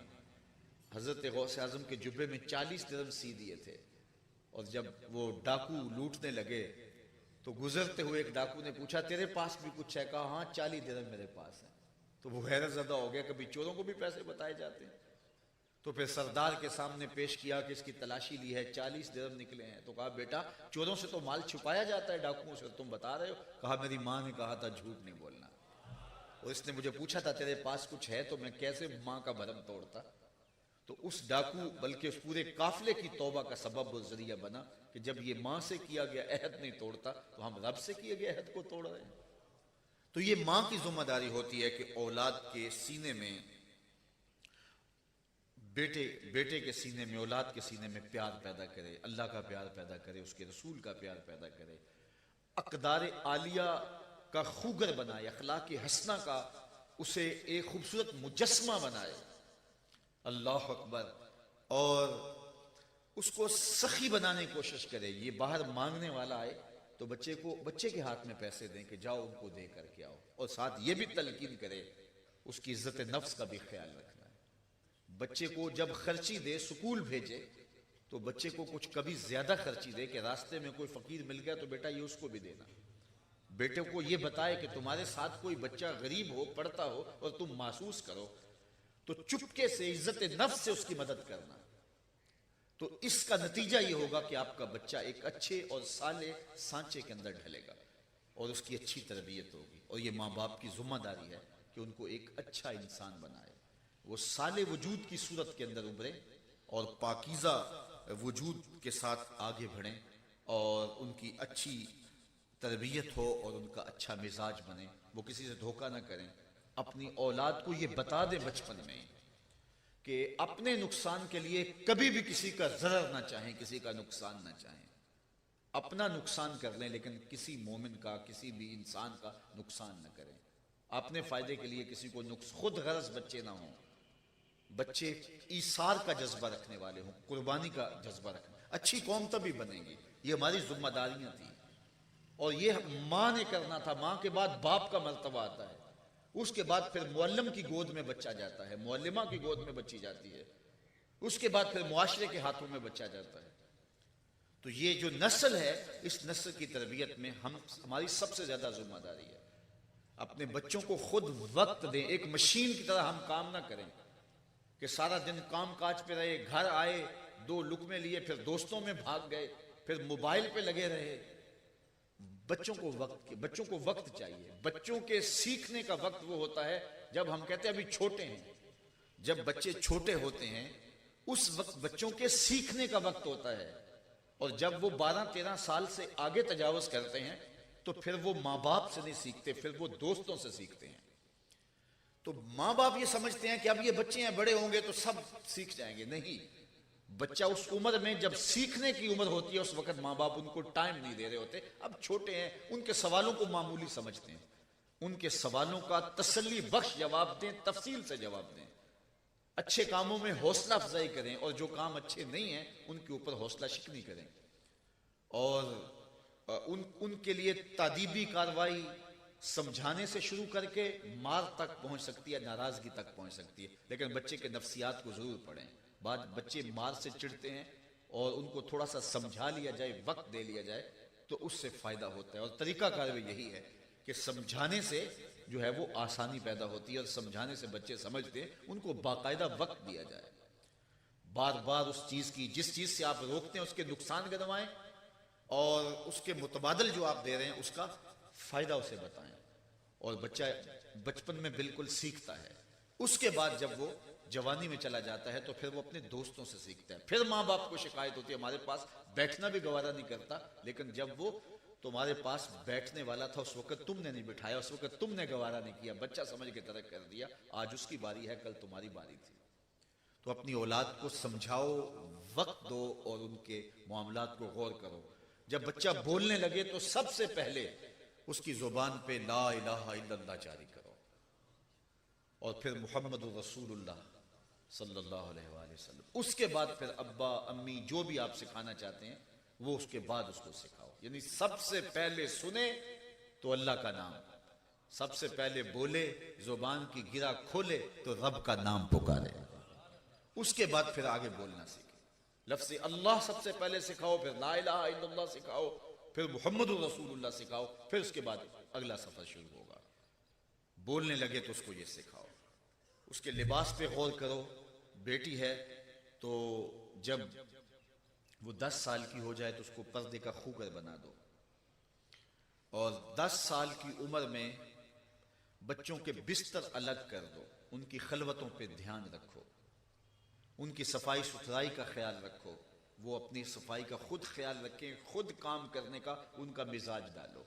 Speaker 1: हज़रत गौसे आज़म के जुब्बे में 40 दिरहम सी दिए थे। और जब वो डाकू लूटने लगे तो गुजरते हुए एक डाकू ने पूछा तेरे पास भी कुछ है? कहा हाँ 40 दिरहम मेरे पास है। तो वो हैरत ज़दा हो गया, कभी चोरों को भी पैसे बताए जाते हैं। तो फिर सरदार के सामने पेश किया कि इसकी तलाशी ली है, 40 दिरहम निकले हैं। तो कहा बेटा चोरों से तो माल छुपाया जाता है, डाकुओं से तुम बता रहे हो? कहा मेरी माँ ने कहा था झूठ नहीं बोलना। और इसने मुझे पूछा था तेरे पास कुछ है तो मैं कैसे माँ का भरम तोड़ता। तो उस डाकू बल्कि उस पूरे काफिले की तौबा का सबब और जरिया बना कि जब ये माँ से किया गया अहद नहीं तोड़ता तो हम रब से किए गए अहद को तोड़ रहे हैं। तो ये माँ की जिम्मेदारी होती है कि औलाद के सीने में, बेटे के सीने में, औलाद के सीने में प्यार पैदा करे, अल्लाह का प्यार पैदा करे, उसके रसूल का प्यार पैदा करे, अक़दार आलिया का खूगर बनाए, अखलाक हसना का उसे एक खूबसूरत मुजस्मा बनाए, अल्लाह अकबर, और उसको सखी बनाने की कोशिश करे। ये बाहर मांगने वाला आए तो बच्चे के हाथ में पैसे दें कि जाओ उनको दे करके आओ, और साथ ये भी तलकीन करे उसकी इज्जत नफ्स का भी ख्याल रखना है। बच्चे को जब खर्ची दे, स्कूल भेजे तो बच्चे को कुछ कभी ज्यादा खर्ची दे कि रास्ते में कोई फकीर मिल गया तो बेटा ये उसको भी देना। बेटे को ये बताए कि तुम्हारे साथ कोई बच्चा गरीब हो, पढ़ता हो और तुम महसूस करो तो चुपके से इज्जत नफ्स से उसकी मदद करना। तो इसका नतीजा ये होगा कि आपका बच्चा एक अच्छे और साले सांचे के अंदर ढलेगा और उसकी अच्छी तरबियत होगी। और ये माँ बाप की जिम्मेदारी है कि उनको एक अच्छा इंसान बनाए, वो साले वजूद की सूरत के अंदर उभरे और पाकीज़ा वजूद के साथ आगे बढ़ें और उनकी अच्छी तरबियत हो और उनका अच्छा मिजाज बने, वो किसी से धोखा ना करें। अपनी औलाद को ये बता दें बचपन में कि अपने नुकसान के लिए कभी भी किसी का जरर ना चाहें, किसी का नुकसान ना चाहें। अपना नुकसान कर लें लेकिन किसी मोमिन का, किसी भी इंसान का नुकसान न करें। अपने फायदे के लिए किसी को खुद गरज बच्चे ना हों, बच्चे ईसार का जज्बा रखने वाले हों, कुर्बानी का जज्बा रखने, अच्छी कौम तभी बनेगी। ये हमारी जिम्मेदारियां थी और ये माँ ने करना था। माँ के बाद बाप का मर्तबा आता है, उसके बाद फिर मुअल्लिम की गोद में बच्चा जाता है, मुअल्लिमा की गोद में बच्ची जाती है, उसके बाद फिर मुआशरे के हाथों में बच्चा जाता है। तो ये जो नस्ल है, इस नस्ल की तरबियत में हमारी सबसे ज्यादा जिम्मेदारी है। अपने बच्चों को खुद वक्त दें, एक मशीन की तरह हम काम ना करें कि सारा दिन काम काज पे रहे, घर आए, 2 लुकमे लिए, फिर दोस्तों में भाग गए, फिर मोबाइल पे लगे रहे। बच्चों को वक्त चाहिए। बच्चों के सीखने का वक्त वो होता है जब हम कहते हैं अभी छोटे हैं। जब बच्चे छोटे होते हैं उस वक्त बच्चों के सीखने का वक्त होता है, और जब वो 12-13 साल से आगे तजावुज करते हैं तो फिर वो माँ बाप से नहीं सीखते, फिर वो दोस्तों से सीखते हैं। तो माँ बाप ये समझते हैं कि अब ये बच्चे हैं, बड़े होंगे तो सब सीख जाएंगे। नहीं, बच्चा उस उम्र में जब सीखने की उम्र होती है उस वक्त माँ बाप उनको टाइम नहीं दे रहे होते। अब छोटे हैं, उनके सवालों को मामूली समझते हैं, उनके सवालों का तसल्ली बख्श जवाब दें, तफसील से जवाब दें, अच्छे कामों में हौसला अफजाई करें, और जो काम अच्छे नहीं हैं उनके ऊपर हौसला शिकनी करें, और उनके लिए तादीबी कार्रवाई समझाने से शुरू करके मार तक पहुंच सकती है, नाराजगी तक पहुंच सकती है। लेकिन बच्चे के नफ्सियात को जरूर पढ़ें। बाद बच्चे मार से चिढ़ते हैं और उनको थोड़ा सा समझा लिया जाए, वक्त दे लिया जाए तो उससे फायदा होता है। और तरीका कार यही है कि समझाने से जो है वो आसानी पैदा होती है, और समझाने से बच्चे समझते हैं, उनको बाकायदा वक्त दिया जाए। बार बार उस चीज की, जिस चीज से आप रोकते हैं उसके नुकसान गिनवाएं, और उसके मुतबादल जो आप दे रहे हैं उसका फायदा उसे बताएं। और बच्चा बचपन में बिल्कुल सीखता है। उसके बाद जब वो जवानी में चला जाता है तो फिर वो अपने दोस्तों से सीखता है। फिर माँ बाप को शिकायत होती है, हमारे पास बैठना भी गवारा नहीं करता, लेकिन जब वो तुम्हारे पास बैठने वाला था उस वक्त तुमने नहीं बिठाया, उस वक्त तुमने गवारा नहीं किया, बच्चा समझ के तरक कर दिया, आज उसकी बारी है, कल तुम्हारी बारी थी। तो अपनी औलाद को समझाओ, वक्त दो और उनके मामलात को गौर करो। जब बच्चा बोलने लगे तो सबसे पहले उसकी जुबान पे ला इलाहा इल्लल्लाह जारी करो, और फिर मुहम्मद रसूलुल्लाह सल्लल्लाहु अलैहि वसल्लम। उसके बाद फिर अब्बा अम्मी जो भी आप सिखाना चाहते हैं वो उसके बाद उसको सिखाओ। यानी सबसे पहले सुने तो अल्लाह का नाम, सबसे पहले बोले, जुबान की गिरा खोले तो रब का नाम पुकारे, उसके बाद फिर आगे बोलना सीखे। लफ्ज़ अल्लाह सबसे पहले सिखाओ, फिर ला इलाहा इल्लल्लाह सिखाओ, फिर मुहम्मद रसूलुल्लाह सिखाओ, फिर उसके बाद अगला सफर शुरू होगा। बोलने लगे तो उसको ये सिखाओ। उसके लिबास पे गौर करो। बेटी है तो जब वो 10 साल की हो जाए तो उसको पर्दे का खूगर बना दो, और 10 साल की उम्र में बच्चों के बिस्तर अलग कर दो, उनकी खलवतों पे ध्यान रखो, उनकी सफाई सुथराई का ख्याल रखो, वो अपनी सफाई का खुद ख्याल रखें, खुद काम करने का उनका मिजाज डालो।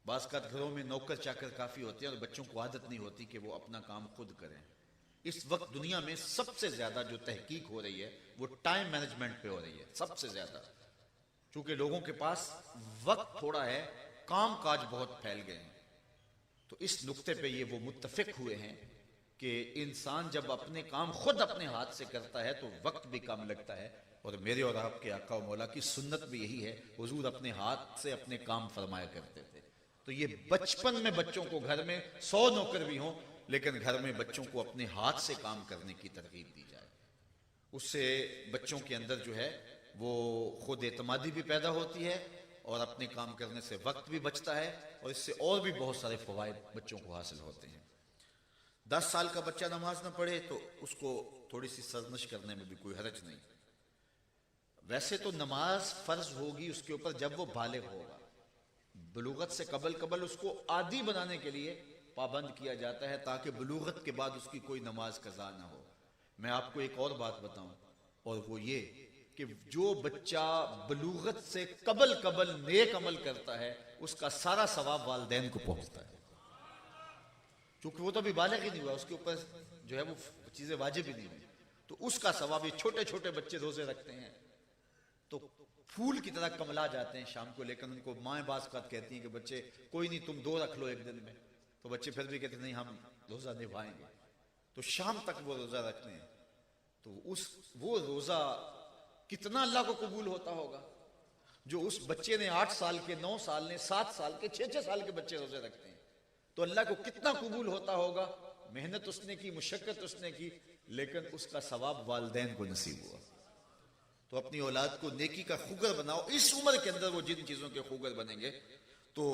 Speaker 1: बाज़ का घरों में नौकर चाकर काफ़ी होते हैं और बच्चों को आदत नहीं होती कि वो अपना काम खुद करें। इस वक्त दुनिया में सबसे ज़्यादा जो तहकीक हो रही है वो टाइम मैनेजमेंट पे हो रही है, सबसे ज़्यादा। चूंकि लोगों के पास वक्त थोड़ा है, काम काज बहुत फैल गए हैं, तो इस नुक्ते पे ये वो मुत्तफिक हुए हैं कि इंसान जब अपने काम खुद अपने हाथ से करता है तो वक्त भी कम लगता है। और मेरे और आपके आका मौला की सुन्नत भी यही है, हुजूर अपने हाथ से अपने काम फरमाया करते थे। तो ये बचपन में बच्चों को, घर में 100 नौकर भी हों लेकिन घर में बच्चों को अपने हाथ से काम करने की तरगीब दी जाए। उससे बच्चों के अंदर जो है वो खुद एतमादी भी पैदा होती है और अपने काम करने से वक्त भी बचता है और इससे और भी बहुत सारे फवायद बच्चों को हासिल होते हैं। 10 साल का बच्चा नमाज ना पढ़े तो उसको थोड़ी सी सरनिश करने में भी कोई हरज नहीं। वैसे तो नमाज फर्ज होगी उसके ऊपर जब वो बालिग होगा। बलूगत से कबल उसको आदी बनाने के लिए पाबंद किया जाता है ताकि बलूगत के बाद उसकी कोई नमाज कज़ा ना हो। मैं आपको एक और बात बताऊं, और वो ये कि जो बच्चा बलूगत से कबल नेक अमल करता है उसका सारा सवाब वालिदैन को पहुंचता है, क्योंकि वो तो अभी बालिग ही नहीं हुआ, उसके ऊपर जो है वो चीजें वाजिब ही नहीं हुई, तो उसका सवाब। ये छोटे छोटे बच्चे रोजे रखते हैं तो फूल की तरह कमला जाते हैं शाम को, लेकिन उनको माएँ बास बात कहती हैं कि बच्चे कोई नहीं, तुम 2 रख लो एक दिन में, तो बच्चे फिर भी कहते नहीं हम रोजा निभाएंगे, तो शाम तक वो रोजा रखते हैं। तो वो रोजा कितना अल्लाह को कबूल होता होगा। जो उस बच्चे ने 8 साल के, 9 साल ने, 7 साल के, 6 साल के बच्चे रोजे रखते हैं, तो अल्लाह को कितना कबूल होता होगा। मेहनत उसने की, मुशक्कत उसने की, लेकिन उसका सवाब वालिदैन को नसीब हुआ। तो अपनी औलाद को नेकी का खुगर बनाओ। इस उम्र के अंदर वो जिन चीजों के खुगर बनेंगे तो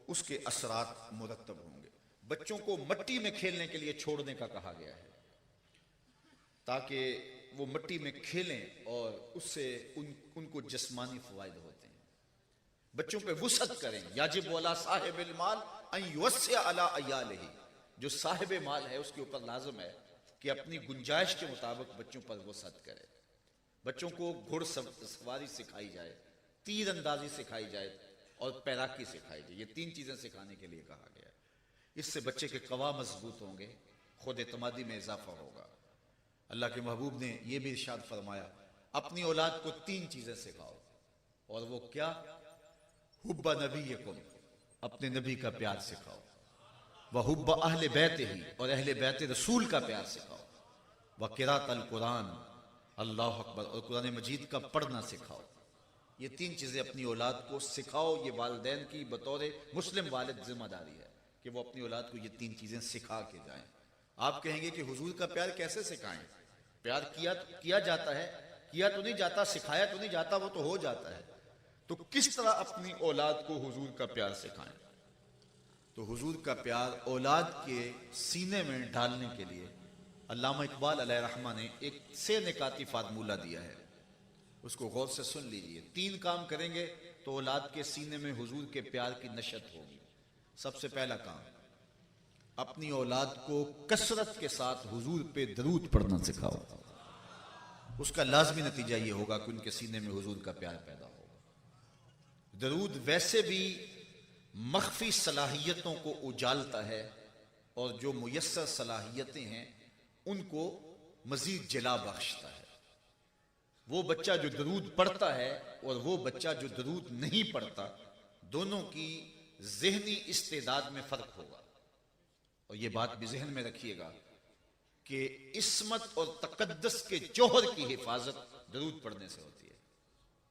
Speaker 1: उसके असरात मुरत्तब होंगे। बच्चों को मिट्टी में खेलने के लिए छोड़ने का कहा गया है ताकि वो मिट्टी में खेलें और उससे उनको जिस्मानी फवायद होते हैं। बच्चों पे वुसअत करें। याजिब वाला साहिबिल माल अन युस्सिअ अला अयालिही, जो साहिब माल है उसके ऊपर लाजिम है कि अपनी गुंजाइश के मुताबिक बच्चों पर वुसअत करे। बच्चों को घुड़सवारी सिखाई जाए, तीर अंदाजी सिखाई जाए और तैराकी सिखाई जाए। ये 3 चीजें सिखाने के लिए कहा गया है। इससे बच्चे के कवा मजबूत होंगे, खुद एतमादी में इजाफा होगा। अल्लाह के महबूब ने यह भी इरशाद फरमाया, अपनी औलाद को 3 चीजें सिखाओ, और वो क्या? हुब्बा नबीयकुम, अपने नबी का प्यार सिखाओ, वह हुब्बा अहले बैते ही, और अहले बैते रसूल का प्यार सिखाओ, वह किरातल कुरान, अल्लाह अकबर, और कुरान मजीद का पढ़ना सिखाओ। ये 3 चीजें अपनी औलाद को सिखाओ। ये वालिदैन की बतौर मुस्लिम वालिद जिम्मेदारी है कि वो अपनी औलाद को ये 3 चीजें सिखा के जाएं। आप कहेंगे कि हुजूर का प्यार कैसे सिखाएं? प्यार किया जाता है, किया तो नहीं जाता, सिखाया तो नहीं जाता, वो तो हो जाता है। तो किस तरह अपनी औलाद को हुजूर का प्यार सिखाएं? तो हुजूर का प्यार औलाद के सीने में डालने के लिए अल्लामा इकबाल अलैहिर्रहमा ने एक से निकाती फार्मूला दिया है, उसको गौर से सुन लीजिए। 3 काम करेंगे तो औलाद के सीने में हुजूर के प्यार की नशत होगी। सबसे पहला काम, अपनी औलाद को कसरत के साथ हुजूर पे दरूद पढ़ना सिखाओ। उसका लाजमी नतीजा ये होगा कि उनके सीने में हुजूर का प्यार पैदा होगा। दरूद वैसे भी मख्फी सलाहियतों को उजालता है और जो मुयस्सर सलाहियतें हैं उनको मजीद जला बख्शता है। वो बच्चा जो दरूद पढ़ता है और वो बच्चा जो दरूद नहीं पढ़ता, दोनों की ज़हनी इस्तेदाद में फर्क होगा। और ये बात भी जहन में रखिएगा कि इस्मत और तकद्दस के जौहर की हिफाजत दरूद पढ़ने से होती है।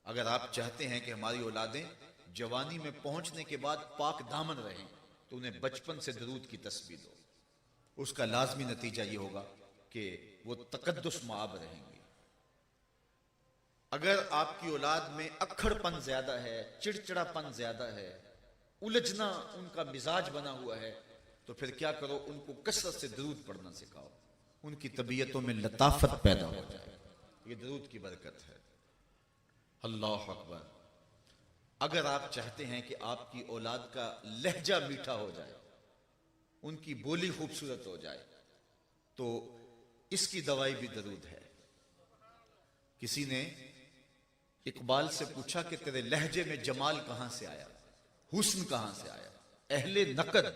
Speaker 1: अगर आप चाहते हैं कि हमारी औलादें जवानी में पहुंचने के बाद पाक दामन रहें तो उन्हें बचपन से दरूद की तस्बीह दो। उसका लाजमी नतीजा ये होगा कि वो तकद्दुस माब रहेंगी। अगर आपकी औलाद में अक्खड़पन ज्यादा है, चिड़चिड़ापन ज्यादा है, उलझना उनका मिजाज बना हुआ है, तो फिर क्या करो, उनको कसरत से दरूद पढ़ना सिखाओ। उनकी तबीयतों में लताफत पैदा हो जाए। ये दरूद की बरकत है। अल्लाह अकबर। अगर आप चाहते हैं कि आपकी औलाद का लहजा मीठा हो जाए उनकी बोली खूबसूरत हो जाए, तो इसकी दवाई भी दरूद है। किसी ने इकबाल से पूछा कि तेरे लहजे में जमाल कहां से आया, हुस्न कहां से आया। अहले नकद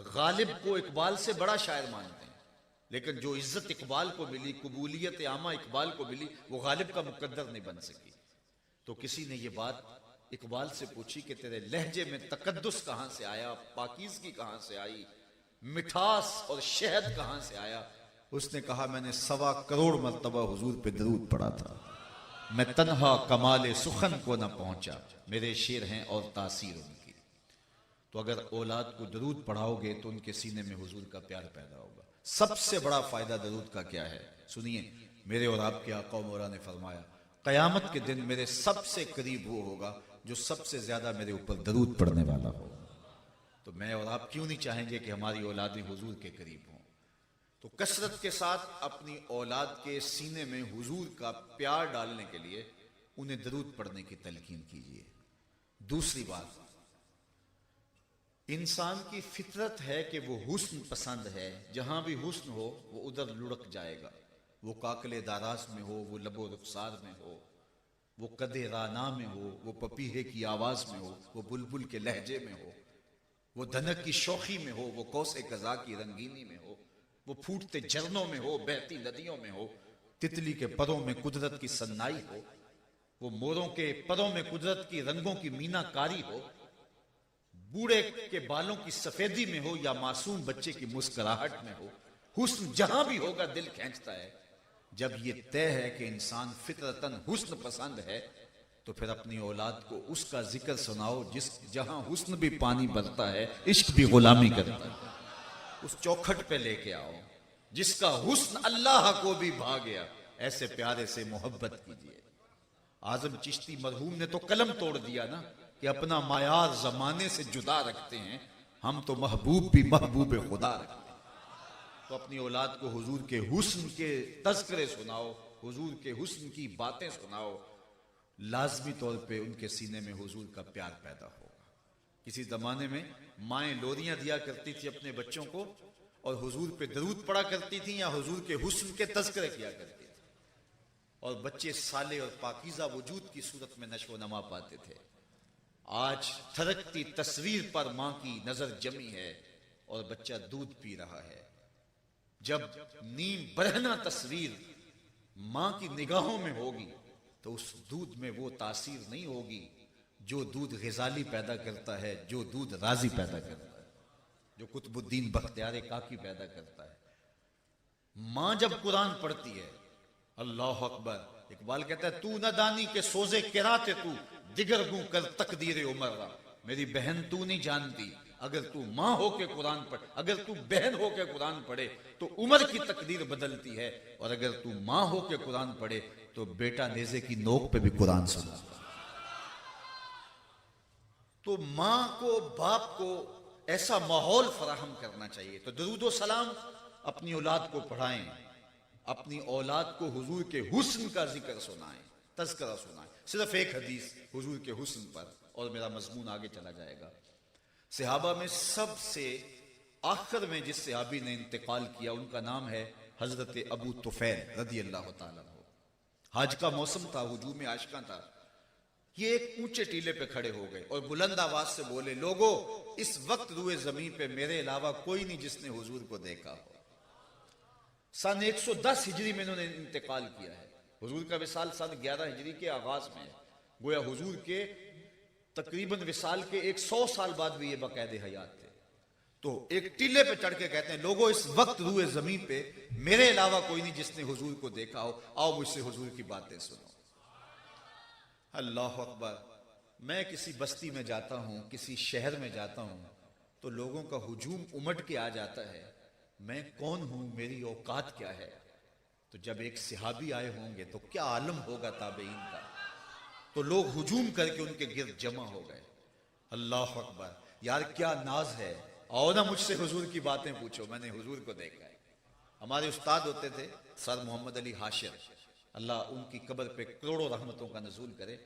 Speaker 1: गालिब को इकबाल से बड़ा शायर मानते हैं, लेकिन जो इज्जत इकबाल को मिली, कबूलियत आमा इकबाल को मिली, वो गालिब का मुकद्दर नहीं बन सकी। तो किसी ने ये बात इकबाल से पूछी कि तेरे लहजे में तकद्दुस कहां से आया, पाकीज़गी कहां से आई, मिठास और शहद कहां से आया। उसने कहा, मैंने 1.25 करोड़ मर्तबा हुजूर पे दरूद पढ़ा था, मैं तन्हा कमाले सुखन को न पहुंचा, मेरे शेर हैं और तासीर उनकी। तो अगर औलाद को दरूद पढ़ाओगे तो उनके सीने में हुजूर का प्यार पैदा होगा। सबसे बड़ा फायदा दरूद का क्या है, सुनिए। मेरे और आपके आका मौला ने फरमाया, कयामत के दिन मेरे सबसे करीब वो होगा जो सबसे ज्यादा मेरे ऊपर दरूद पढ़ने वाला हो। तो मैं और आप क्यों नहीं चाहेंगे कि हमारी औलादें हुजूर के करीब हों। तो कसरत के साथ अपनी औलाद के सीने में हुजूर का प्यार डालने के लिए उन्हें दरूद पढ़ने की तलकीन कीजिए। दूसरी बात, इंसान की फितरत है कि वो हुस्न पसंद है, जहां भी हुस्न हो वो उधर लुढ़क जाएगा। वो काकले दाराज में हो, वो लबो रुखसार में हो, वो कदे राना में हो, वो पपीहे की आवाज में हो, वो बुलबुल के लहजे में हो, वो धनक की शौखी में हो, वो कौसे कज़ा की रंगीनी में हो, वो फूटते झरनों में हो, बहती नदियों में हो, तितली के परों में कुदरत की सन्नाई हो, वो मोरों के परों में कुदरत की रंगों की मीनाकारी हो, बूढ़े के बालों की सफेदी में हो या मासूम बच्चे की मुस्कुराहट में हो। हुस्न जहां भी होगा दिल खींचता है। जब ये तय है कि इंसान फितरतन हुस्न पसंद है, तो फिर अपनी औलाद को उसका जिक्र सुनाओ जिस जहां हुस्न भी पानी भरता है, इश्क भी गुलामी करता है। उस चौखट पे लेके आओ जिसका हुस्न अल्लाह को भी भा गया, ऐसे प्यारे से मोहब्बत कीजिए। आजम चिश्ती मरहूम ने तो कलम तोड़ दिया ना कि अपना मायार जमाने से जुदा रखते हैं, हम तो महबूब भी महबूब खुदा रखते हैं। तो अपनी औलाद को हुजूर के हुस्न के तज़किरे सुनाओ, हुजूर के हुस्न की बातें सुनाओ, लाजमी तौर पे उनके सीने में हुजूर का प्यार पैदा होगा। किसी जमाने में माएँ लोरियां दिया करती थी अपने बच्चों को और हुजूर पे दरूद पढ़ा करती थी या हुजूर के हुस्न के तज़किरे किया करती थी, और बच्चे साले और पाकीज़ा वजूद की सूरत में नशो नमा पाते थे। आज थरकती तस्वीर पर मां की नजर जमी है और बच्चा दूध पी रहा है। जब नीम बरहना तस्वीर मां की निगाहों में होगी तो उस दूध में वो तासीर नहीं होगी जो दूध ग़िज़ाली पैदा करता है, जो दूध राजी पैदा करता है, जो कुतुबुद्दीन बख्तियार काकी पैदा करता है। मां जब कुरान पढ़ती है, अल्लाह अकबर, इकबाल कहता है, तू न दानी के सोजे किराते तू दिगर गूं कर तकदीर उमर। मेरी बहन तू नहीं जानती, अगर तू मां हो के कुरान पढ़, अगर तू बहन हो के कुरान पढ़े तो उमर की तकदीर बदलती है, और अगर तू मां हो के कुरान पढ़े तो बेटा नेज़े की नोक पे भी कुरान सुना। तो मां को, बाप को ऐसा माहौल फराहम करना चाहिए। तो दरूद सलाम अपनी औलाद को पढ़ाएं, अपनी औलाद को हुजूर के हुस्न का जिक्र सुनाएं, तज़किरा सुनाएं। सिर्फ एक हदीस हुजूर के हुस्न पर और मेरा मजमून आगे चला जाएगा। सहाबा में सबसे आखिर में जिस सहाबी ने इंतकाल किया उनका नाम है हजरत अबू तुफैल रदी अल्लाह ताला अन्हु। हज का मौसम था, हुजूम आशिका था। ये एक ऊंचे टीले पे खड़े हो गए और बुलंद आवाज से बोले, लोगो इस वक्त रुए जमीन पे मेरे अलावा कोई नहीं जिसने हुजूर को देखा हो। सन 110 हिजरी में इन्होंने इंतकाल किया है। हुजूर का विसाल सन 11 हिजरी के आगाज में है। गोया हुजूर के तकरीबन विसाल के 100 साल बाद भी ये बाकायदे हयात थे। तो एक टीले पे चढ़ के कहते हैं, लोगों इस वक्त रुए जमीन पे मेरे अलावा कोई नहीं जिसने हुजूर को देखा हो, आओ मुझसे हुजूर की बातें सुनो। अल्लाह अकबर। मैं किसी बस्ती में जाता हूं, किसी शहर में जाता हूं, तो लोगों का हुजूम उमड़ के आ जाता है, मैं कौन हूं, मेरी औकात क्या है। तो जब एक सहाबी आए होंगे तो क्या आलम होगा ताबईन का। तो लोग हुजूम करके उनके गिर्द जमा हो गए। अल्लाह अकबर। यार क्या नाज है, आओ ना मुझसे हुजूर की बातें पूछो, मैंने हुजूर को देखा है। हमारे उस्ताद होते थे सर मोहम्मद अली हाशिर, अल्लाह उनकी कब्र पे करोड़ों रहमतों का नजूल करे।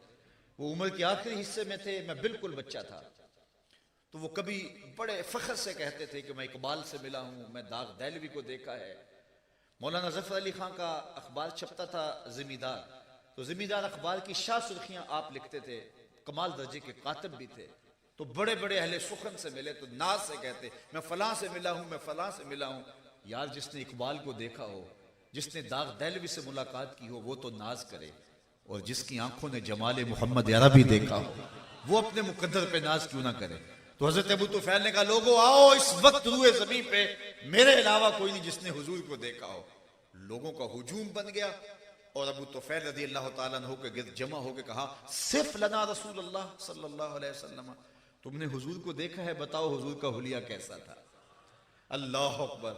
Speaker 1: वो उम्र के आखिरी हिस्से में थे, मैं बिल्कुल बच्चा था। तो वो कभी बड़े फख्र से कहते थे कि मैं इकबाल से मिला हूँ, मैं दाग दैलवी को देखा है। मौलाना ज़फ़र अली खां का अखबार छपता था ज़िम्मेदार, तो ज़िम्मेदार अखबार की शाह सुर्खियाँ आप लिखते थे, कमाल दर्जे के कातिब भी थे। तो बड़े बड़े अहले सुखन से मिले तो नाज से कहते मैं फलां से मिला हूँ, मैं फलां से मिला हूँ। यार जिसने इकबाल को देखा हो, जिसने दाग दैलवी से मुलाकात की हो, वो तो नाज करे, और जिसकी आंखों ने जमाले मोहम्मद अरबी देखा हो वो अपने मुकद्दर पे नाज क्यों ना करे। तो हजरत अबू तुफैल ने कहा लोगों आओ, इस वक्त रूए जमीन पे मेरे अलावा कोई नहीं जिसने हुजूर को देखा हो। लोगों का हुजूम बन गया और अबू तुफैल रज़ी अल्लाह तआला अन्हु के गिर्द जमा होकर कहा सिर्फ लना रसूलुल्लाह सल्लल्लाहु अलैहि वसल्लम, तुमने हुजूर को देखा है, बताओ हुजूर का हुलिया कैसा था। अल्लाह अकबर।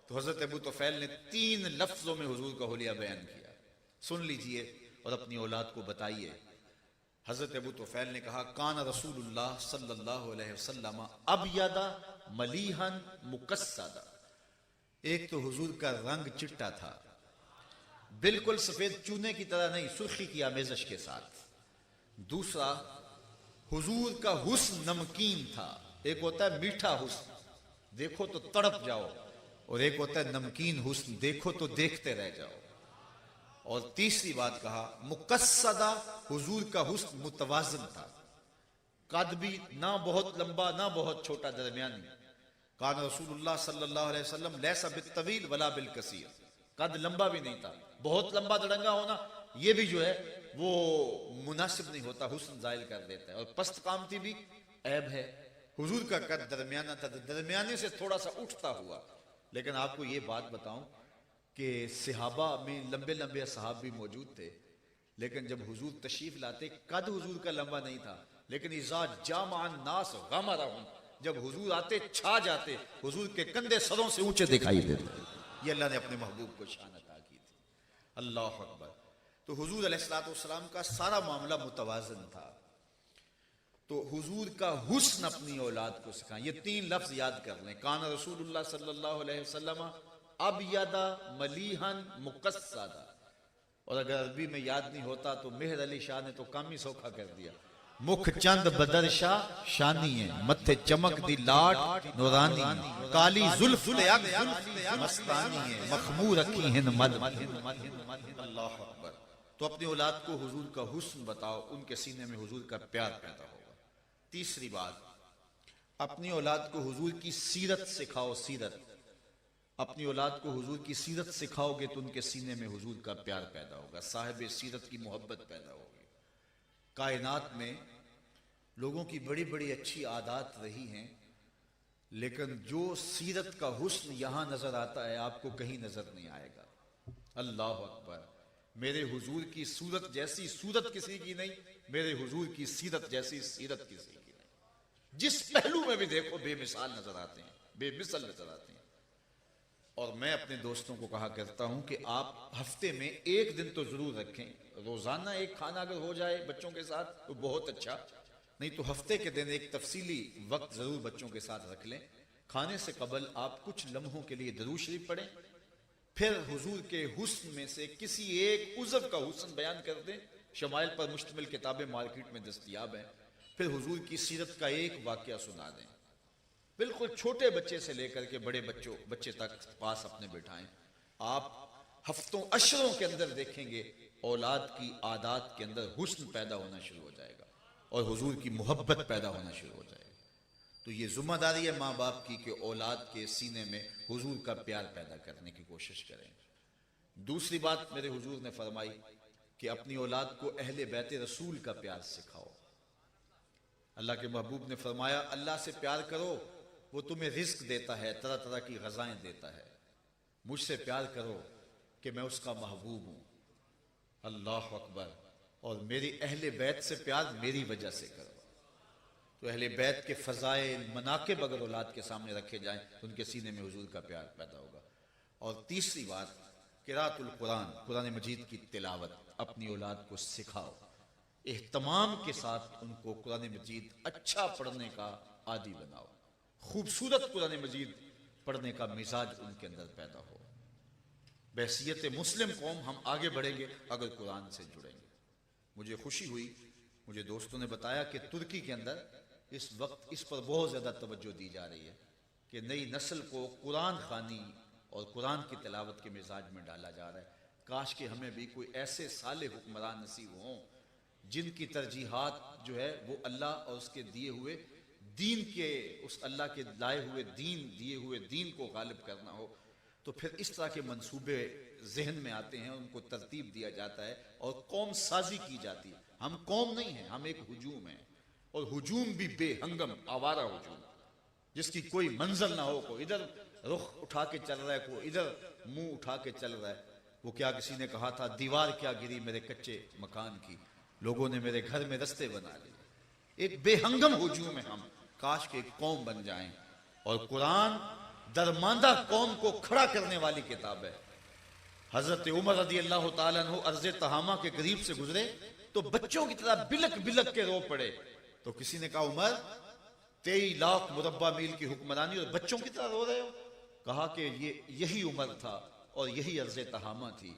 Speaker 1: तो हजरत अबू तुफैल ने 3 लफ्जों में हुजूर का हुलिया बयान किया, सुन लीजिए और अपनी औलाद को बताइए। हजरत अबू तुफैल ने कहा कान रसूलुल्लाह सल्लल्लाहु अलैहि वसल्लम अबयदा मलीहन मुकस्सदा। एक तो हुजूर का रंग चिट्टा था, बिल्कुल सफेद चूने की तरह नहीं, सुर्खी की आमेजश के साथ। दूसरा, हुजूर का हुस्न नमकीन था। एक होता है मीठा हुस्न, देखो तो तड़प जाओ, और एक होता है नमकीन हुस्न, देखो तो देखते रह जाओ। और तीसरी बात कहा मुकस्सदा, हुजूर का हुस्न मुतवाज़िन था, कद भी ना बहुत लंबा ना बहुत छोटा, दरमियानी। कान रसूलुल्लाह सल्लल्लाहु अलैहि वसल्लम लैसा बित्तवील वला बिलकसीर, कद लंबा भी नहीं था, बहुत लंबा दड़ंगा होना ये भी जो है वो मुनासिब नहीं होता, हुस्न जायल कर देता है। और पस्त कामती भी ऐब है। हुजूर का कद दरमियाना था, दरमियाने से थोड़ा सा उठता हुआ। लेकिन आपको ये बात बताऊं कि सहाबा में लंबे लंबे सहाब भी मौजूद थे, लेकिन जब हुजूर तशरीफ लाते कद हुजूर का लंबा नहीं था, लेकिन इज़ा जामान नास गमरहुम, जब हुजूर आते छा जाते, हुजूर के कंधे सरों से ऊंचे दिखाई देते। ये अल्लाह ने अपने महबूब को शान अता की थी। अल्लाह अकबर। तो हुजूर अलैहिस्सलाम का सारा मामला मुतवाज़िन था। तो हुजूर का हुस्न अपनी औलाद को सिखाएं। ये 3 लफ्ज याद कर लें, कान रसूलुल्लाह सल्लल्लाहु अलैहि वसल्लम अबयदा मलीहन मुकस्सदा। और अगर अरबी में याद नहीं होता तो मेहर अली शाह ने तो काम ही सौखा कर दिया, मुख चंद बदर शाह शानी है, मत्थे चमक दी लाट नूरानी, काली जुल्फ मस्तानी है, मखमूर रखी हिंद मद। अल्लाह अकबर। तो अपनी औलाद को हुजूर का हुस्न बताओ, उनके सीने में हुजूर का प्यार पैदा होगा। तीसरी बात, अपनी औलाद को हुजूर की सीरत सिखाओ। सीरत, अपनी औलाद को हुजूर की सीरत सिखाओगे तो उनके सीने में हुजूर का प्यार पैदा होगा, साहिब सीरत की मोहब्बत पैदा होगी। कायनात में लोगों की बड़ी बड़ी अच्छी आदत रही हैं, लेकिन जो सीरत का हुस्न यहां नजर आता है आपको कहीं नजर नहीं आएगा। अल्लाह अकबर। मेरे हुजूर की सूरत जैसी सूरत किसी की नहीं, मेरे हुजूर की सीरत जैसी सीरत किसी की नहीं। जिस पहलू में भी देखो बेमिसाल नजर आते हैं, बेमिसल नजर आते हैं। और मैं अपने दोस्तों को कहा करता हूं कि आप हफ्ते में एक दिन तो जरूर रखें, रोजाना एक खाना अगर हो जाए बच्चों के साथ तो बहुत अच्छा, नहीं तो हफ्ते के दिन एक तफसीली वक्त जरूर बच्चों के साथ रख लें। खाने से कबल आप कुछ लम्हों के लिए दरूद शरीफ पढ़ें, फिर हुजूर के हुस्न में से किसी एक उज़व का हुस्न बयान कर दें। शमाइल पर मुश्तमिल किताबें मार्केट में दस्तयाब हैं। फिर हुजूर की सीरत का एक वाकया सुना दें, बिल्कुल छोटे बच्चे से लेकर के बड़े बच्चे तक पास अपने बिठाएं। आप हफ्तों अशरों के अंदर देखेंगे औलाद की आदत के अंदर हुस्न पैदा होना शुरू हो जाएगा और हुजूर की मोहब्बत पैदा होना शुरू हो जाएगी। तो ये जिम्मेदारी है माँ बाप की कि औलाद के सीने में हुजूर का प्यार पैदा करने की कोशिश करें। दूसरी बात मेरे हुजूर ने फरमाई कि अपनी औलाद को अहले बैत रसूल का प्यार सिखाओ। अल्लाह के महबूब ने फरमाया अल्लाह से प्यार करो, वो तुम्हें रिस्क देता है, तरह तरह की गजाएं देता है। मुझसे प्यार करो कि मैं उसका महबूब हूं। अल्लाह अकबर। और मेरी अहले बैत से प्यार मेरी वजह से करो। तो अहले बैत के फ़ज़ाइल मनाक़िब अगर औलाद के सामने रखे जाएं तो उनके सीने में हुजूर का प्यार पैदा होगा। और तीसरी बात, क़िराअतुल कुरान, कुरान मजीद की तिलावत अपनी औलाद को सिखाओ। एहतमाम के साथ उनको कुरान मजीद अच्छा पढ़ने का आदी बनाओ। खूबसूरत कुरान मजीद पढ़ने का मिजाज उनके अंदर पैदा हो। बहसियत मुस्लिम कौम हम आगे बढ़ेंगे अगर कुरान से जुड़ेंगे। मुझे खुशी हुई, मुझे दोस्तों ने बताया कि तुर्की के अंदर इस वक्त इस पर बहुत ज़्यादा तवज्जो दी जा रही है कि नई नस्ल को कुरान खानी और कुरान की तिलावत के मिजाज में डाला जा रहा है। काश कि हमें भी कोई ऐसे साले हुक्मरान नसीब हों जिनकी तरजीहात जो है वो अल्लाह और उसके दिए हुए दीन के, उस अल्लाह के लाए हुए दिए हुए दीन को गालिब करना हो। तो फिर इस तरह के मंसूबे जहन में आते हैं, उनको तरतीब दिया जाता है और कौम साजी की जाती है। हम कौम नहीं हैं, हम एक हुजूम हैं, और हुजूम भी बेहंगम आवारा हुजूम जिसकी कोई मंजिल ना हो। कोई इधर रुख उठा के चल रहा है, कोई इधर मुंह उठा के चल रहा है। वो क्या किसी ने कहा था, दीवार क्या गिरी मेरे कच्चे मकान की, लोगों ने मेरे घर में रस्ते बना लिए। एक बेहंगम हुजूम है हम। काश के एक कौम बन जाएं। और कुरान दरमांदा कौम को खड़ा करने वाली किताब है। हजरत उमर रज़ी अल्लाह तआला अन्हु अर्ज़े तहामा के करीब से गुजरे तो बच्चों की तरह बिलक बिलक के रो पड़े। तो किसी ने कहा, उमर 23 लाख मुरब्बा मील की हुक्मरानी और बच्चों की तरह रो रहे हो? कहा कि यही उमर था और यही अर्ज़े तहामा थी।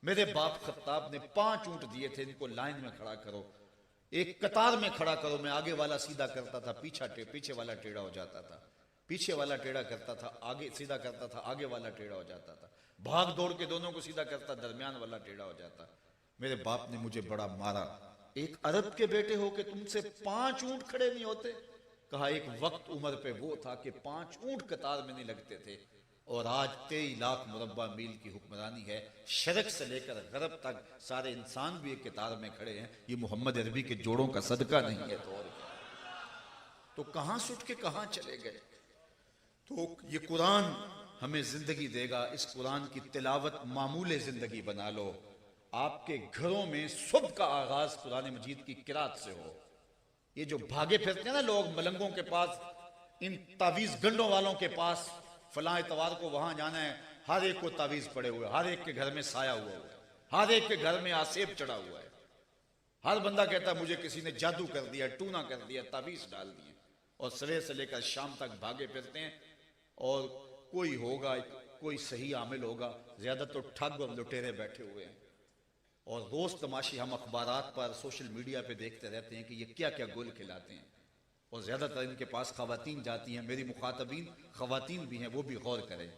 Speaker 1: मेरे बाप खत्ताब ने 5 ऊंट दिए थे, इनको लाइन में खड़ा करो, एक कतार में खड़ा करो। मैं आगे वाला सीधा करता था, पीछे वाला टेढ़ा हो जाता था, पीछे वाला टेढ़ा करता था, आगे सीधा करता था, आगे वाला टेढ़ा हो जाता था, भाग दौड़ के दोनों को सीधा करता, दरमियान वाला टेढ़ा हो जाता। मेरे बाप ने मुझे बड़ा मारा। एक अरब के बेटे हो के तुमसे 5 ऊंट खड़े नहीं होते? कहा, एक वक्त उम्र पे वो था कि 5 ऊंट कतार में नहीं लगते थे, और आज 23 लाख मुरब्बा मील की हुक्मरानी है। शरक से लेकर गरब तक सारे इंसान भी एक कतार में खड़े हैं। ये मोहम्मद अरबी के जोड़ों का सदका नहीं है तो और क्या? तो कहां से उठ के कहां चले गए? तो ये कुरान हमें जिंदगी देगा। इस कुरान की तिलावत मामूले जिंदगी बना लो। आपके घरों में सुबह का आगाज कुरान मजीद की किरात से हो। ये जो भागे फिरते हैं ना लोग मलंगों के पास, इन तावीज गंडों वालों के पास, फलां इतवार को वहां जाना है, हर एक को तावीज पड़े हुए, हर एक के घर में साया हुआ है, हर एक के घर में आसेब चढ़ा हुआ है। हर बंदा कहता है मुझे किसी ने जादू कर दिया, टूना कर दिया, तावीज डाल दिए, और सवेर से लेकर शाम तक भागे फिरते हैं। और कोई होगा, कोई सही आमिल होगा, ज्यादा तो ठग और लुटेरे बैठे हुए हैं। और रोज तमाशी हम अखबारात पर, सोशल मीडिया पे देखते रहते हैं कि ये क्या क्या गुल खिलाते हैं। और ज्यादातर इनके पास खवातीन जाती हैं। मेरी मुखातबीन खवातीन भी हैं, वो भी गौर करें।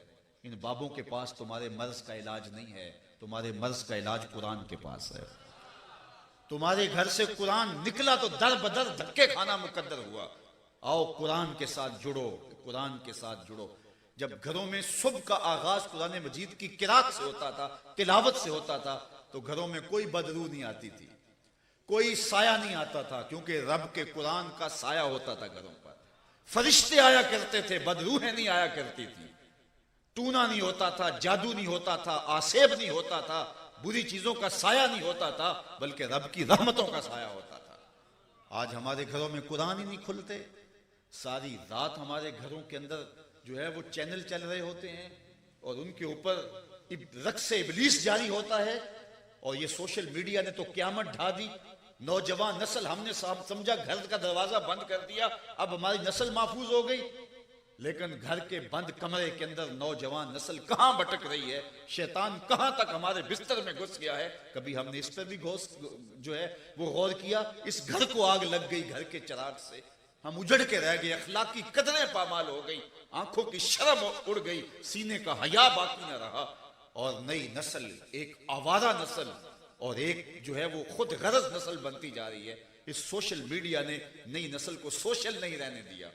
Speaker 1: इन बाबों के पास तुम्हारे मर्ज का इलाज नहीं है, तुम्हारे मर्ज का इलाज कुरान के पास है। तुम्हारे घर से कुरान निकला तो दर बदर धक्के खाना मुकद्दर हुआ। आओ कुरान के साथ जुड़ो, कुरान के साथ जुड़ो। जब घरों में सुबह का आगाज कुरान मजीद की किरात से होता था, तिलावत से होता था, तो घरों में कोई बदबू नहीं आती थी, कोई साया नहीं आता था, क्योंकि रब के कुरान का साया होता था घरों पर। फरिश्ते आया करते थे, बदरूहें नहीं आया करती थी, टूना नहीं होता था, जादू नहीं होता था, आसेब नहीं होता था, बुरी चीजों का साया नहीं होता था, बल्कि रब की रहमतों का साया होता था। आज हमारे घरों में कुरान ही नहीं खुलते। सारी रात हमारे घरों के अंदर जो है वो चैनल चल रहे होते हैं और उनके ऊपर रक्स इबलीस जारी होता है। और ये सोशल मीडिया ने तो क्यामत ढा दी। नौजवान नस्ल, हमने समझा घर का दरवाजा बंद कर दिया, अब हमारी नस्ल महफूज हो गई। लेकिन घर के बंद कमरे के अंदर नौजवान नस्ल कहां भटक रही है, शैतान कहां तक हमारे बिस्तर में घुस गया है। कभी हमने इस पर भी जो है वो गौर किया? इस घर को आग लग गई, घर के चिराग से हम उजड़ के रह गए, अखलाकी कदरें पामाल हो गई, आंखों की शर्म उड़ गई, सीने का हया बाकी न रहा। और नई नस्ल, एक आवारा नस्ल और एक जो है वो खुद गरज नस्ल बनती जा रही है। इस सोशल मीडिया ने नई नस्ल को सोशल नहीं रहने दिया।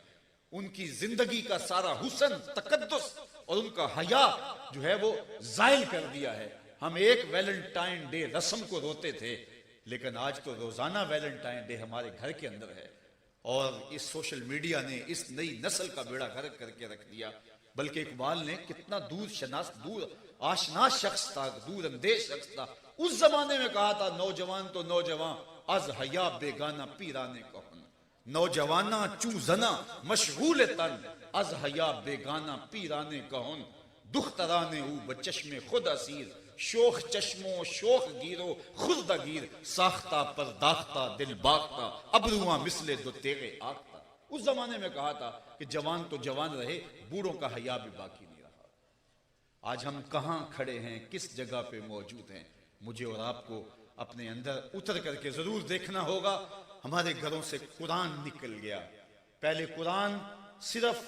Speaker 1: उनकी जिंदगी का सारा हुस्न, तकद्दुस और उनका हया जो है वो जायल कर दिया है। हम एक वैलेंटाइन डे रस्म को रोते थे, लेकिन आज तो रोजाना वैलेंटाइन डे हमारे घर के अंदर है। और इस सोशल मीडिया ने इस नई नस्ल का बेड़ा गर्क करके रख दिया। बल्कि इकबाल ने कितना दूर आशना शख्स था, दूर अंदेश शख्स था। उस जमाने में कहा था, नौजवान तो नौजवान अज हया बेगाना पीराने कहन, नौजवाना चूजना मशगूल तन अज हया बेगाना पीराने कहन, दुख्तराने ऊ बचश्मे खुद असीर, शोख चश्मो शोख गिरो खुद दगीर, साख्ता पर दाख्ता दिल बाख्ता, अबरुआ मिसले दो तेरे आख्ता। उस जमाने में कहा था कि जवान तो जवान रहे, बूढ़ों का हया भी बाकी नहीं रहा। आज हम कहां खड़े हैं, किस जगह पे मौजूद हैं? मुझे और आपको अपने अंदर उतर करके जरूर देखना होगा। हमारे घरों से कुरान निकल गया, पहले कुरान सिर्फ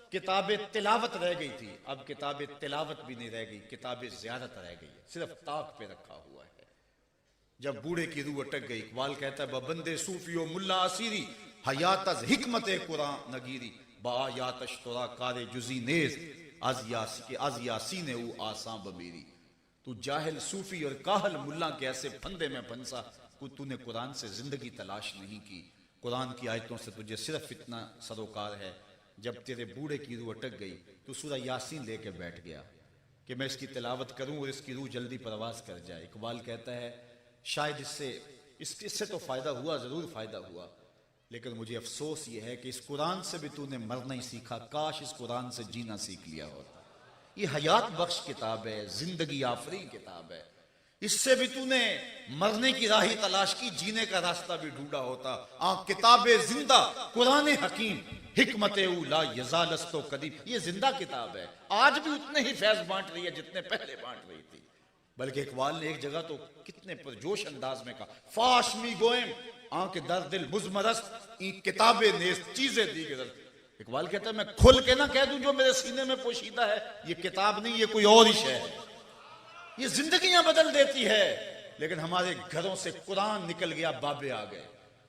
Speaker 1: किताब तिलावत रह गई थी, अब किताब तिलावत भी नहीं रह गई, किताब ज़ियारत रह गई है, सिर्फ ताक पे रखा हुआ है। जब बूढ़े की रूह अटक गई, इकबाल कहता है बबंदे सूफियो मुल्ला असीरी हयात अज हिकमत कुरान नगीरी बायातश तोरा कारे जुजी नेज आज यासी ने ऊ आसां बमेरी। तू जाहिल सूफी और काहल मुल्ला के ऐसे फंदे में फंसा कि तूने कुरान से जिंदगी तलाश नहीं की। कुरान की आयतों से तुझे सिर्फ इतना सरोकार है, जब तेरे बूढ़े की रूह अटक गई तो सूरह यासीन लेके बैठ गया कि मैं इसकी तिलावत करूं और इसकी रूह जल्दी परवाज कर जाए। इकबाल कहता है शायद इससे तो फायदा हुआ, जरूर फायदा हुआ, लेकिन मुझे अफसोस ये है कि इस कुरान से भी तूने मरना ही सीखा, काश इस कुरान से जीना सीख लिया होता। ये हयात बख्श किताब है, जिंदगी आफरी किताब है, इससे भी तूने मरने की राह तलाश की, जीने का रास्ता भी ढूंढा होता। किताब जिंदा कुरान हकीम हिकमत उला यजालस्तो कदीम, ये जिंदा किताब है, आज भी उतने ही फैज बांट रही है जितने पहले बांट रही थी। बल्कि इकबाल ने एक जगह तो कितने पुरजोश अंदाज में कहा, फाश मी गोएम आंख दर दिल मुजमरस्त किताबें नेज चीजें दी गिरत। इकबाल कहता है मैं खुल के ना कह दूं जो मेरे सीने में पोशीदा है, ये किताब नहीं, ये कोई और ही शय है, ये जिंदगियां बदल देती है। लेकिन हमारे घरों से कुरान निकल गया, बाबे आ गए,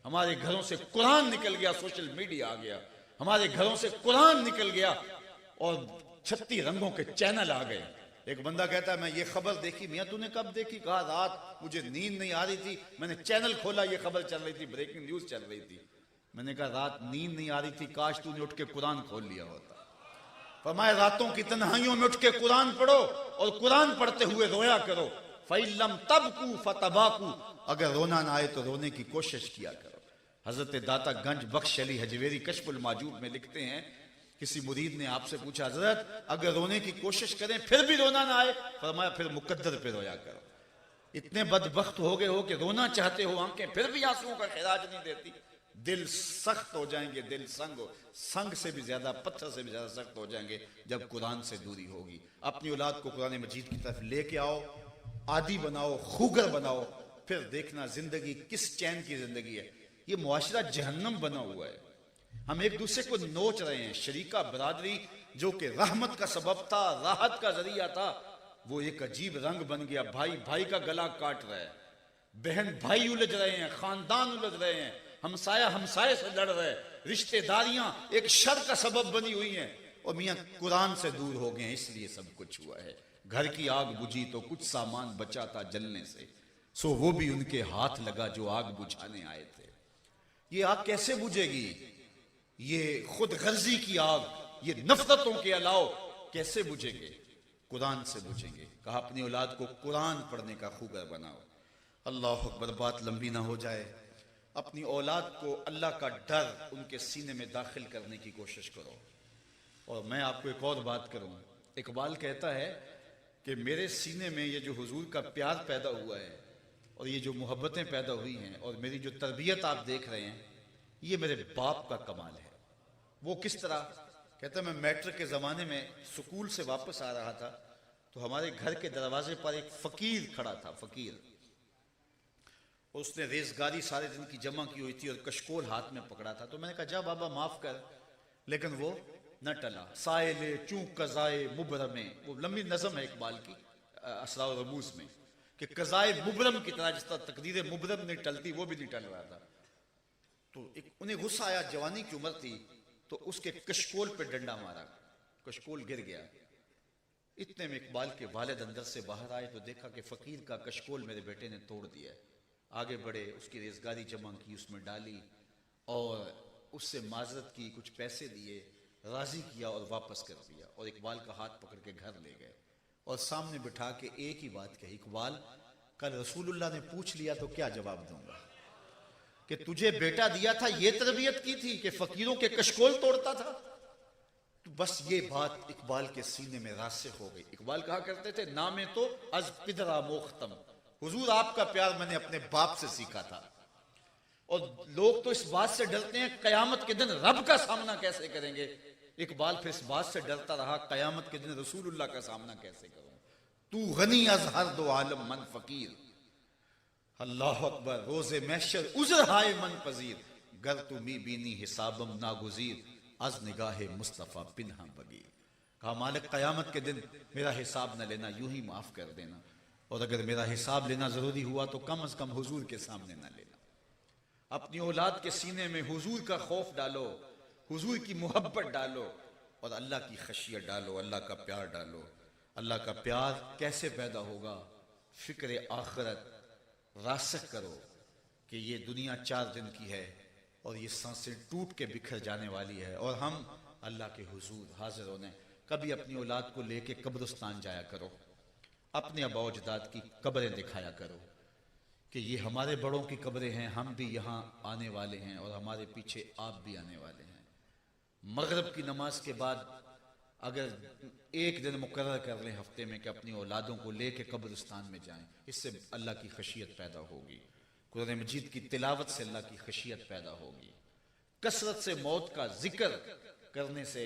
Speaker 1: हमारे घरों से कुरान निकल गया, सोशल मीडिया आ गया, हमारे घरों से कुरान निकल गया और 36 रंगों के चैनल आ गए। एक बंदा कहता है मैं ये खबर देखी। मियां तूने कब देखी? कहा रात मुझे नींद नहीं आ रही थी, मैंने चैनल खोला, ये खबर चल रही थी, ब्रेकिंग न्यूज चल रही थी। मैंने कहा रात नींद नहीं आ रही थी, काश तूने उठ के कुरान खोल लिया होता। फरमाया रातों की तन्हाइयों में उठ के कुरान पढ़ो और कुरान पढ़ते हुए रोया करो। फैलम तबकू फतबाकू, अगर रोना ना आए तो रोने की कोशिश किया करो। हजरत दाता गंज बख्श अली हजवेरी कश्फुल माजूब में लिखते हैं, किसी मुरीद ने आपसे पूछा हजरत अगर रोने की कोशिश करें फिर भी रोना ना आए, फरमाया फिर मुकद्दर पे रोया करो। इतने बदबख्त हो गए हो कि रोना चाहते हो, आंखें फिर भी आंसुओं का खिराज नहीं देती, दिल सख्त हो जाएंगे, दिल संग से भी ज्यादा, पत्थर से भी ज्यादा सख्त हो जाएंगे जब कुरान से दूरी होगी। अपनी औलाद को कुरान मजीद की तरफ लेके आओ, आदी बनाओ, खूगर बनाओ, फिर देखना जिंदगी किस चैन की जिंदगी है। ये मुआशरा जहन्नम बना हुआ है, हम एक दूसरे को नोच रहे हैं। शरीका बरादरी जो कि रहमत का सबब था, राहत का जरिया था, वो एक अजीब रंग बन गया। भाई भाई का गला काट रहा है, बहन भाई उलझ रहे हैं, खानदान उलझ रहे हैं, हमसाया हमसाये से लड़ रहे, रिश्तेदारियां एक शर का सबब बनी हुई हैं और मियां कुरान से दूर हो गए हैं, इसलिए सब कुछ हुआ है। घर की आग बुझी तो कुछ सामान बचा था जलने से, सो वो भी उनके हाथ लगा जो आग बुझाने आए थे। ये आग कैसे बुझेगी? ये खुद गर्जी की आग, ये नफरतों के अलाव कैसे बुझेंगे? कुरान से बुझेंगे। कहा अपनी औलाद को कुरान पढ़ने का खूगर बनाओ। अल्लाह अकबर, बात लंबी ना हो जाए, अपनी औलाद को अल्लाह का डर उनके सीने में दाखिल करने की कोशिश करो। और मैं आपको एक और बात करूं, इकबाल कहता है कि मेरे सीने में ये जो हुजूर का प्यार पैदा हुआ है और ये जो मोहब्बतें पैदा हुई हैं और मेरी जो तरबियत आप देख रहे हैं, ये मेरे बाप का कमाल है। वो किस तरह? कहता है मैं मैट्रिक के ज़माने में स्कूल से वापस आ रहा था तो हमारे घर के दरवाजे पर एक फ़कीर खड़ा था, फ़कीर। उसने रेजगारी सारे दिन की जमा की हुई थी और कशकोल हाथ में पकड़ा था। तो मैंने कहा जा बाबा माफ़ कर, लेकिन वो न टला। साइले चूं कज़ाए मुबरमे, वो लंबी नज़म है इकबाल की असरार रमूज़ में, कि कज़ाए मुबरम की तरह जिस तरह तकदीर मुबरम नहीं टलती, वो भी नहीं टल रहा था। तो उन्हें गुस्सा आया, जवानी की उम्र थी, तो उसके कशकोल पे डंडा मारा, कशकोल गिर गया। इतने में इकबाल के वालिद अंदर से बाहर आए तो देखा कि फ़कीर का कशकोल मेरे बेटे ने तोड़ दिया। आगे बढ़े, उसकी रेजगारी जमा की, उसमें डाली और उससे माजरत की, कुछ पैसे दिए, राजी किया और वापस कर दिया। और इकबाल का हाथ पकड़ के घर ले गए और सामने बिठा के एक ही बात कही, इकबाल कल रसूलुल्लाह ने पूछ लिया तो क्या जवाब दूंगा कि तुझे बेटा दिया था, ये तरबियत की थी कि फकीरों के कशकोल तोड़ता था। तो बस ये बात इकबाल के सीने में रासिख हो गई। इकबाल कहा करते थे नामे तो अज पिदरा मोख्तम, हुजूर आपका प्यार मैंने अपने बाप से सीखा था। और लोग तो इस बात से डरते हैं कयामत के दिन रब का सामना कैसे करेंगे। इकबाल फिर इस बात से डरता रहा कयामत के दिन रसूलुल्लाह का सामना कैसे करूं। तू गनी अज हर दो आलम मन फकीर, अल्लाह अकबर, रोजे महशर उज़र हाय मन पजीर, गर तुमी बीनी हिसाबम नागुजीर अज निगाहे मुस्तफ़ा पिन्हा बगीर। कहा मालिक क़यामत के दिन मेरा हिसाब न लेना, यूं ही माफ़ कर देना, और अगर मेरा हिसाब लेना ज़रूरी हुआ तो कम अज़ कम हुजूर के सामने न लेना। अपनी औलाद के सीने में हुजूर का खौफ डालो, हुजूर की मोहब्बत डालो और अल्लाह की खशियत डालो, अल्लाह का प्यार डालो। अल्लाह का प्यार कैसे पैदा होगा? फ़िक्र आखिरत रासिख करो कि ये दुनिया 4 दिन की है और ये सांसें टूट के बिखर जाने वाली है और हम अल्लाह के हुजूर हाजिर होने। कभी अपनी औलाद को लेके कब्रिस्तान जाया करो, अपने आबा अजदाद की कब्रें दिखाया करो कि ये हमारे बड़ों की कब्रें हैं, हम भी यहाँ आने वाले हैं और हमारे पीछे आप भी आने वाले हैं। मगरिब की नमाज के बाद अगर एक दिन मुकर्रर कर लें हफ्ते में कि अपनी औलादों को लेके कब्रिस्तान में जाएं, इससे अल्लाह की खशियत पैदा होगी। कुरान मजीद की तिलावत से अल्लाह की खशियत पैदा होगी। कसरत से मौत का जिक्र करने से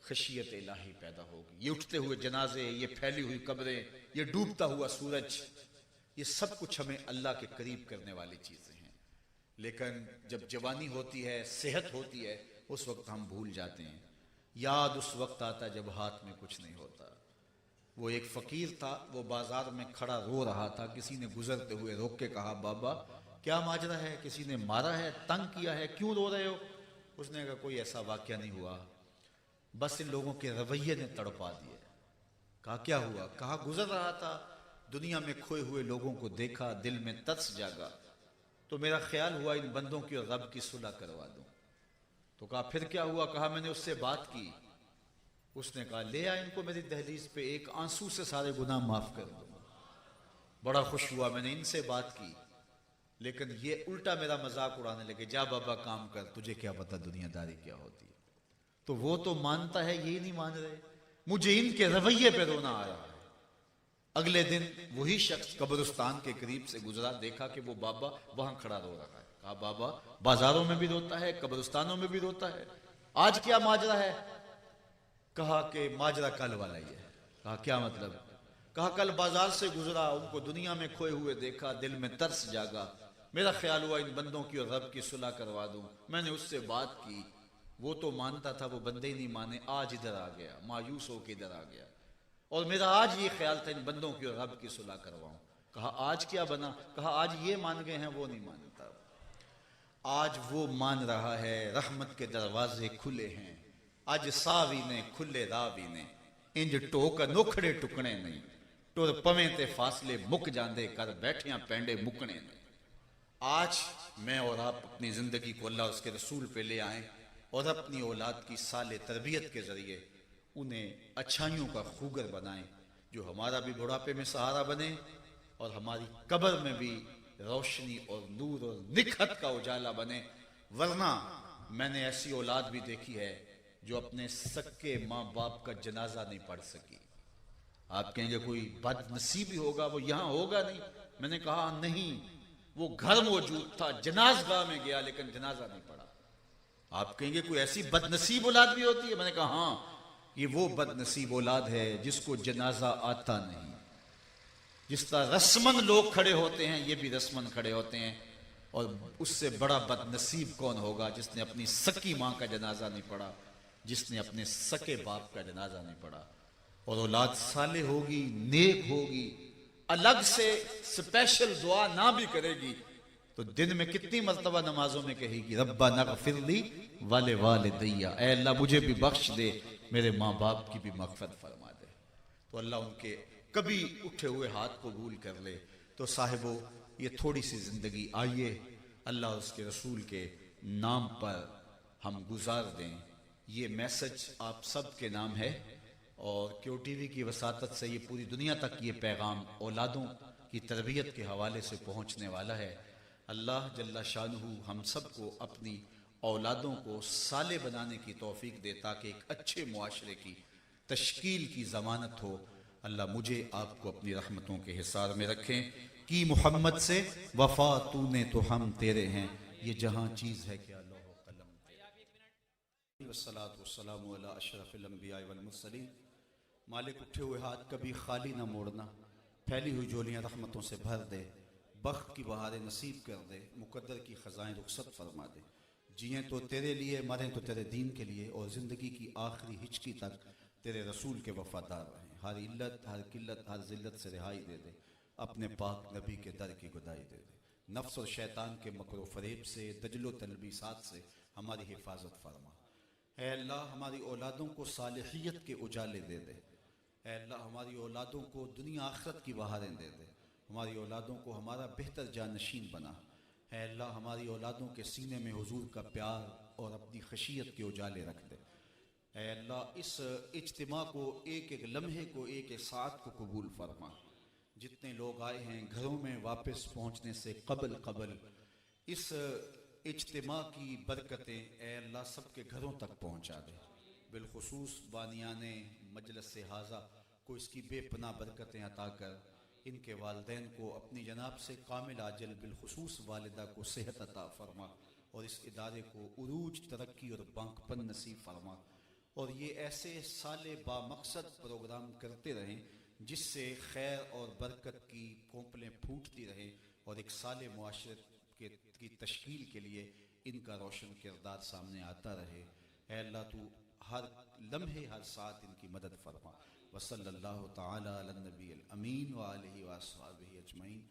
Speaker 1: खशियत इलाही पैदा होगी। ये उठते हुए जनाजे, ये फैली हुई कब्रें, ये डूबता हुआ सूरज, ये सब कुछ हमें अल्लाह के करीब करने वाली चीज़ें हैं। लेकिन जब जवानी होती है, सेहत होती है, उस वक्त हम भूल जाते हैं। याद उस वक्त आता जब हाथ में कुछ नहीं होता। वो एक फ़कीर था, वो बाजार में खड़ा रो रहा था। किसी ने गुजरते हुए रोक के कहा, बाबा क्या माजरा है, किसी ने मारा है, तंग किया है, क्यों रो रहे हो? उसने कहा कोई ऐसा वाक़या नहीं हुआ, बस इन लोगों के रवैये ने तड़पा दिए। कहा क्या हुआ? कहा गुजर रहा था, दुनिया में खोए हुए लोगों को देखा, दिल में तरस जागा, तो मेरा ख्याल हुआ इन बंदों की और रब की सुलह करवा दूं। तो कहा फिर क्या हुआ? कहा मैंने उससे बात की, उसने कहा ले आ इनको मेरी दहलीज पे, एक आंसू से सारे गुनाह माफ कर दूंगा। बड़ा खुश हुआ, मैंने इनसे बात की, लेकिन ये उल्टा मेरा मजाक उड़ाने लगे, जा बाबा काम कर, तुझे क्या पता दुनियादारी क्या होती है। तो वो तो मानता है, ये नहीं मान रहे। मुझे इनके रवैये पे रोना आ रहा है। अगले दिन वही शख्स कब्रिस्तान के करीब से गुजरा, देखा कि वो बाबा वहां खड़ा रो रहा है। कहा बाबा बाजारों में भी रोता है, कब्रिस्तानों में भी रोता है, आज क्या माजरा है? कहा कि माजरा कल वाला ही है। कहा क्या मतलब? कहा कल बाजार से गुजरा, उनको दुनिया में खोए हुए देखा, दिल में तरस जागा, मेरा ख्याल हुआ इन बंदों की और रब की सुलह करवा दूं। मैंने उससे बात की, वो तो मानता था, वो बंदे ही नहीं माने, आज इधर आ गया, मायूस होकर इधर आ गया, और मेरा आज ये ख्याल था इन बंदों की और रब की सुलह करवाऊं। कहा आज क्या बना? कहा आज ये मान गए हैं, वो नहीं मानता। आज वो मान रहा है रहमत के दरवाजे खुले हैं, आज सावी ने खुले रावी ने, इंज टोक नोखड़े टुकने नहीं, टुर पवें ते फासले मुक जांदे, कर बैठियां पेंडे मुकने नहीं। आज मैं और आप अपनी जिंदगी को अल्लाह उसके रसूल पे ले आए और अपनी औलाद की साले तरबियत के जरिए उन्हें अच्छाइयों का खूगर बनाएं, जो हमारा भी बुढ़ापे में सहारा बने और हमारी कब्र में भी रोशनी और नूर और निखत का उजाला बने। वरना मैंने ऐसी औलाद भी देखी है जो अपने सक्के माँ बाप का जनाजा नहीं पढ़ सकी। आप कहेंगे कोई बदनसीबी होगा, वो यहां होगा नहीं। मैंने कहा नहीं, वो घर मौजूद था, जनाजगाह में गया लेकिन जनाजा नहीं पढ़ा। आप कहेंगे कोई ऐसी बदनसीब औलाद भी होती है? मैंने कहा हाँ, ये वो बदनसीब औलाद है जिसको जनाजा आता नहीं। जिस तरह रस्मन लोग खड़े होते हैं, ये भी रस्मन खड़े होते हैं, और उससे बड़ा बदनसीब कौन होगा जिसने अपनी सकी माँ का जनाजा नहीं पढ़ा, जिसने अपने सके बाप का जनाजा नहीं पढ़ा। और औलाद साले होगी, नेक होगी, अलग से स्पेशल दुआ ना भी करेगी तो दिन में कितनी मर्तबा नमाजों में कहेगी, रब्बा नगफिरली वाले वाले दैया, ऐ अल्लाह मुझे भी बख्श दे, मेरे माँ बाप की भी मग़फ़िरत फरमा दे। तो अल्लाह उनके कभी उठे हुए हाथ को कबूल कर ले। तो साहिबो, ये थोड़ी सी जिंदगी आइए अल्लाह उसके रसूल के नाम पर हम गुजार दें। ये मैसेज आप सब के नाम है और क्यू टीवी की वसातत से ये पूरी दुनिया तक ये पैगाम औलादों की तरबियत के हवाले से पहुँचने वाला है। अल्लाह जल्ला शानुहु हम सबको अपनी औलादों को साले बनाने की तौफीक दे, ताकि एक अच्छे मुआशरे की तश्कील की ज़मानत हो। अल्लाह मुझे आपको अपनी रहमतों के हिसार में रखें कि मोहम्मद से वफा तूने तो हम तेरे हैं, ये जहां चीज़ है क्या लौह कलम तेरे। वस्सलातु वस्सलामु अला अशरफिल अंबिया वल मुरसलीन। मालिक उठे हुए हाथ कभी खाली ना मोड़ना, फैली हुई झोलियां रहमतों से भर दे, बख्त की बहारें नसीब कर दे, मुकद्दर की ख़ज़ाएं रुखसत फरमा दे। जिए तो तेरे लिए, मरें तो तेरे दीन के लिए, और ज़िंदगी की आखिरी हिचकी तक तेरे रसूल के वफादार रहें। हर इल्लत, हर किल्लत, हर जिल्लत से रिहाई दे दे, अपने पाक नबी के दर की गुदाई दे दे। नफ्स और शैतान के मकरो फरेब से, दजलो तलबीसात से हमारी हिफाजत फरमा। ऐ अल्लाह हमारी औलादों को सालिहियत के उजाले दे दे। ऐ अल्लाह हमारी औलादों को दुनिया आखिरत की बहारें दे दे। हमारी औलादों को हमारा बेहतर जानशीन बना। ऐ अल्लाह हमारी औलादों के सीने में हुजूर का प्यार और अपनी खशियत के उजाले रख दे। ऐ अल्लाह इस इज्तिमा को, एक एक लम्हे को, एक एक साथ को कबूल फरमा। जितने लोग आए हैं घरों में वापस पहुँचने से कबल इस इज्तिमा की बरकतें ऐ अल्लाह सबके घरों तक पहुँचा दे। बिलखुसूस बानियाने मजलिस से हाजा को इसकी बेपनाह बरकतें अता कर, इनके वालिदैन को अपनी जनाब से कामिल आजल, बिलखुसूस वालिदा को सेहत अता फरमा, और इस इदारे को उरूज, तरक्की और बांकपन नसीब फरमा। और ये ऐसे साले बामकसद प्रोग्राम करते रहें जिससे खैर और बरकत की कोंपलें फूटती रहें, और एक साले मुआशरत की तश्कील के लिए इनका रोशन किरदार सामने आता रहे। ऐ अल्लाह तू हर लम्हे हर साथ इनकी मदद फरमा। वसल्लल्लाहु तआला अला नबी अल अमीन व आलिहि व अस्हाबिहि अजमईन।